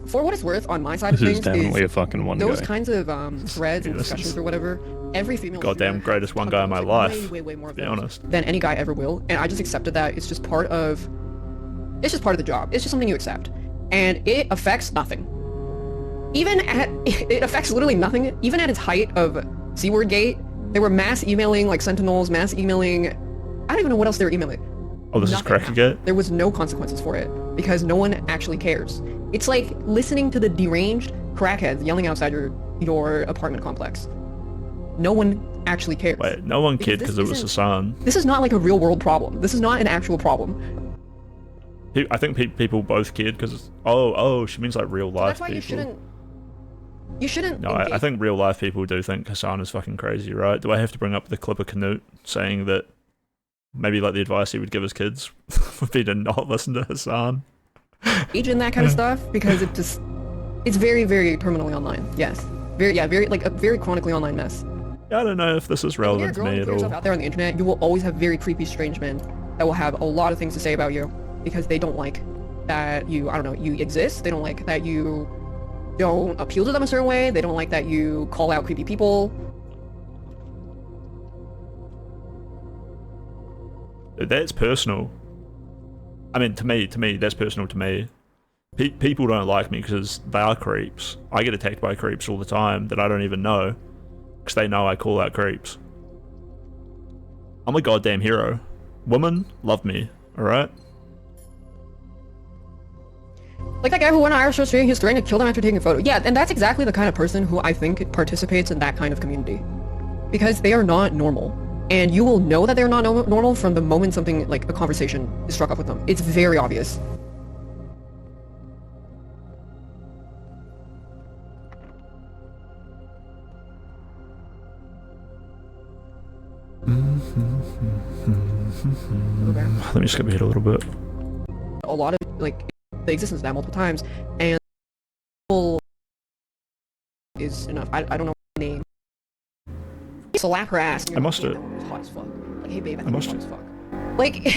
for what it's worth, on my side This of is things, definitely a fucking one those guy. kinds of threads Yeah, and this discussions is or whatever, every female Goddamn streamer greatest one talks guy in my about, life. way more of To be those honest. than any guy ever will, and I just accepted that. It's just part of the job. It's just something you accept, and it affects nothing. It affects literally nothing. Even at its height of C-word gate, they were mass emailing like sentinels, mass emailing. I don't even know what else they were emailing. Oh, this is Nothing Crackagate? happened. There was no consequences for it because no one actually cares. It's like listening to the deranged crackheads yelling outside your apartment complex. No one actually cares. Wait, no one Because cared this because it was isn't- Hassan. This is not like a real world problem. This is not an actual problem. I think people both cared because oh, she means like real So life that's why people. you shouldn't No, I engage. think real life people do think Hassan is fucking crazy, right? Do I have to bring up the clip of Canute saying that maybe like the advice he would give his kids would be to not listen to Hassan? engage in that kind of stuff because it's very, very terminally online. Yes. Very like a very chronically online mess. I don't know if this is When you're a relevant to girl me and at put yourself all. out there on the internet, you will always have very creepy, strange men that will have a lot of things to say about you because they don't like that you, I don't know, you exist. They don't like that you don't appeal to them a certain way. They don't like that you call out creepy people. That's personal. I mean, to me, that's personal to me. People don't like me because they are creeps. I get attacked by creeps all the time that I don't even know because they know I call out creeps. I'm a goddamn hero. Women love me, alright? Like that guy who went on Irish stream, he was threatening to kill them after taking a photo. Yeah, and that's exactly the kind of person who I think participates in that kind of community. Because they are not normal. And you will know that they're not normal from the moment something, like a conversation is struck up with them. It's very obvious. Let me skip ahead a little bit. A lot of, like, the existence of that multiple times, and people is enough. I don't know the name. Slap her ass. I must have. Hot as fuck. Like, hey babe, I I think must you're have. hot as fuck. Like,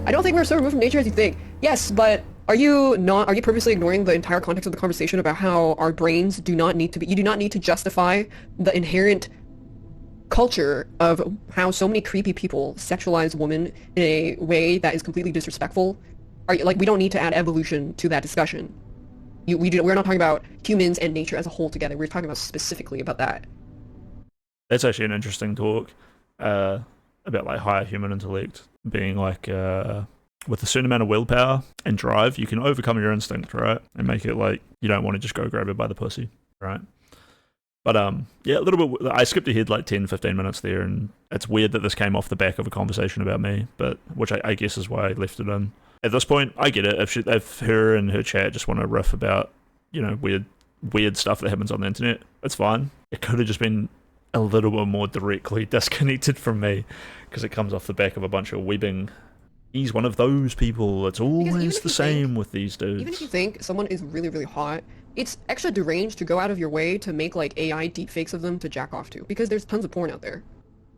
I don't think we're so removed from nature as you think. Yes, but are you purposely ignoring the entire context of the conversation about how our brains do not need to be, you do not need to justify the inherent culture of how so many creepy people sexualize women in a way that is completely disrespectful? Like, we don't need to add evolution to that discussion. We're not talking about humans and nature as a whole together. We're talking about specifically about that. That's actually an interesting talk about like higher human intellect being like with a certain amount of willpower and drive, you can overcome your instinct, right? And make it like you don't want to just go grab her by the pussy, right? But yeah, a little bit. I skipped ahead like 10-15 minutes there, and it's weird that this came off the back of a conversation about me, but which I guess is why I left it in. At this point, I get it. If her and her chat just want to riff about, you know, weird stuff that happens on the internet, it's fine. It could have just been a little bit more directly disconnected from me, because it comes off the back of a bunch of webbing. He's one of those people. It's even always if the you same think- with these dudes. Even if you think someone is really, really hot, it's extra deranged to go out of your way to make like AI deepfakes of them to jack off to, because there's tons of porn out there.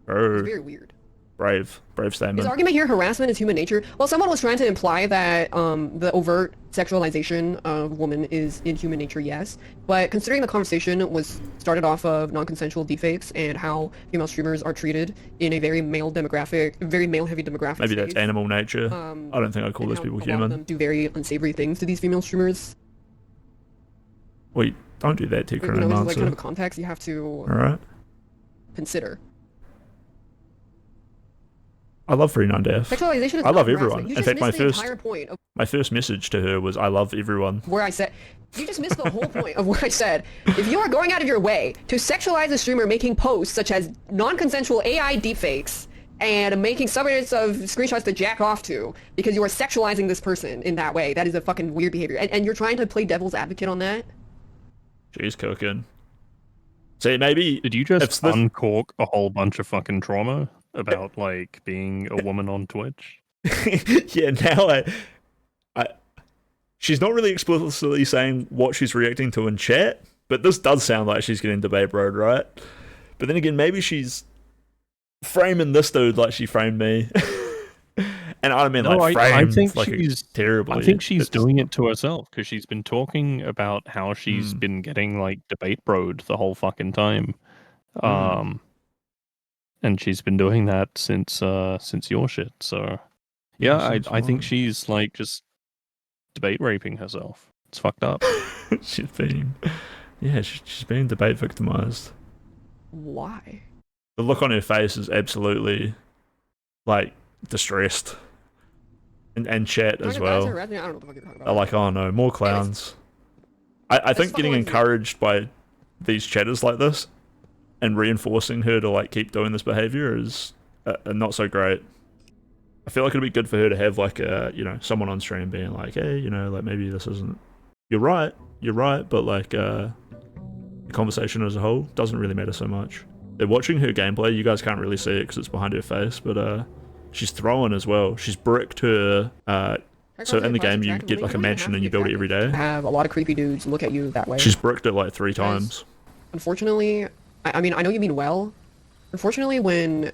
It's very weird. Brave His statement. argument here, harassment is human nature. Well, someone was trying to imply that the overt sexualization of women is in human nature, yes. But considering the conversation was started off of non-consensual deepfakes and how female streamers are treated in a very male demographic, very male-heavy demographic. Maybe that's animal nature. I don't think I'd call those people human. A lot of them do very unsavory things to these female streamers. Wait, don't do that to your This is answer. like kind of a context you have to Alright. consider. I love 39Deaf. Sexualization is I love not everyone. harassment. You In just fact, missed the entire point of my first message to her was, I love everyone. where I said, you just missed the whole point of what I said. If you are going out of your way to sexualize a streamer making posts such as non-consensual AI deepfakes and making subreddits of screenshots to jack off to because you are sexualizing this person in that way, that is a fucking weird behavior. And you're trying to play devil's advocate on that? She's cooking. See, maybe... Did you just uncork a whole bunch of fucking trauma about, like, being a woman on Twitch? Yeah, now she's not really explicitly saying what she's reacting to in chat, but this does sound like she's getting debate road, right? But then again, maybe she's framing this dude like she framed me. And I don't mean like framed, I think like she's terribly. I think she's doing it to herself because she's been talking about how she's been getting like debate broed the whole fucking time. And she's been doing that since your shit. So yeah, I think she's like just debate raping herself. It's fucked up. she's being debate victimized. Why? The look on her face is absolutely like distressed. And chat as well. I don't know what the fuck you're talking about. Are like, oh no, more clowns. I think getting encouraged by these chatters like this and reinforcing her to like keep doing this behavior is not so great. I feel like it'd be good for her to have like someone on stream being like, hey, like maybe this isn't. You're right, but like the conversation as a whole doesn't really matter so much. They're watching her gameplay. You guys can't really see it because it's behind her face, but she's throwing as well. She's bricked her. So in the game, you get like a mansion and you build it every day. Have a lot of creepy dudes look at you that way. She's bricked it like 3 times. Unfortunately, I mean, I know you mean well. Unfortunately, when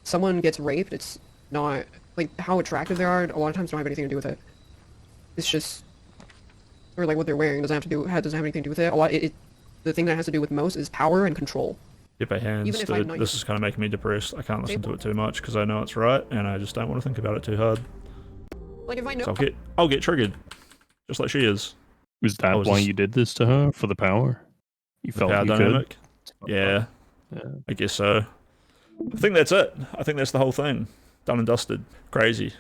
someone gets raped, it's not like how attractive they are. A lot of times, don't have anything to do with it. It's just, or like what they're wearing doesn't have anything to do with it. The thing that has to do with most is power and control. Get by hands, dude. This is kind of making me depressed. I can't listen to it too much because I know it's right, and I just don't want to think about it too hard. Like if I know, so I'll get triggered, just like she is. Was that why you did this to her? For the power? You felt power you dynamic? could? Yeah, I guess so. I think that's it. I think that's the whole thing. Done and dusted. Crazy.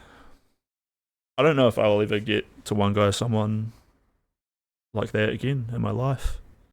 I don't know if I'll ever get to one guy someone like that again in my life.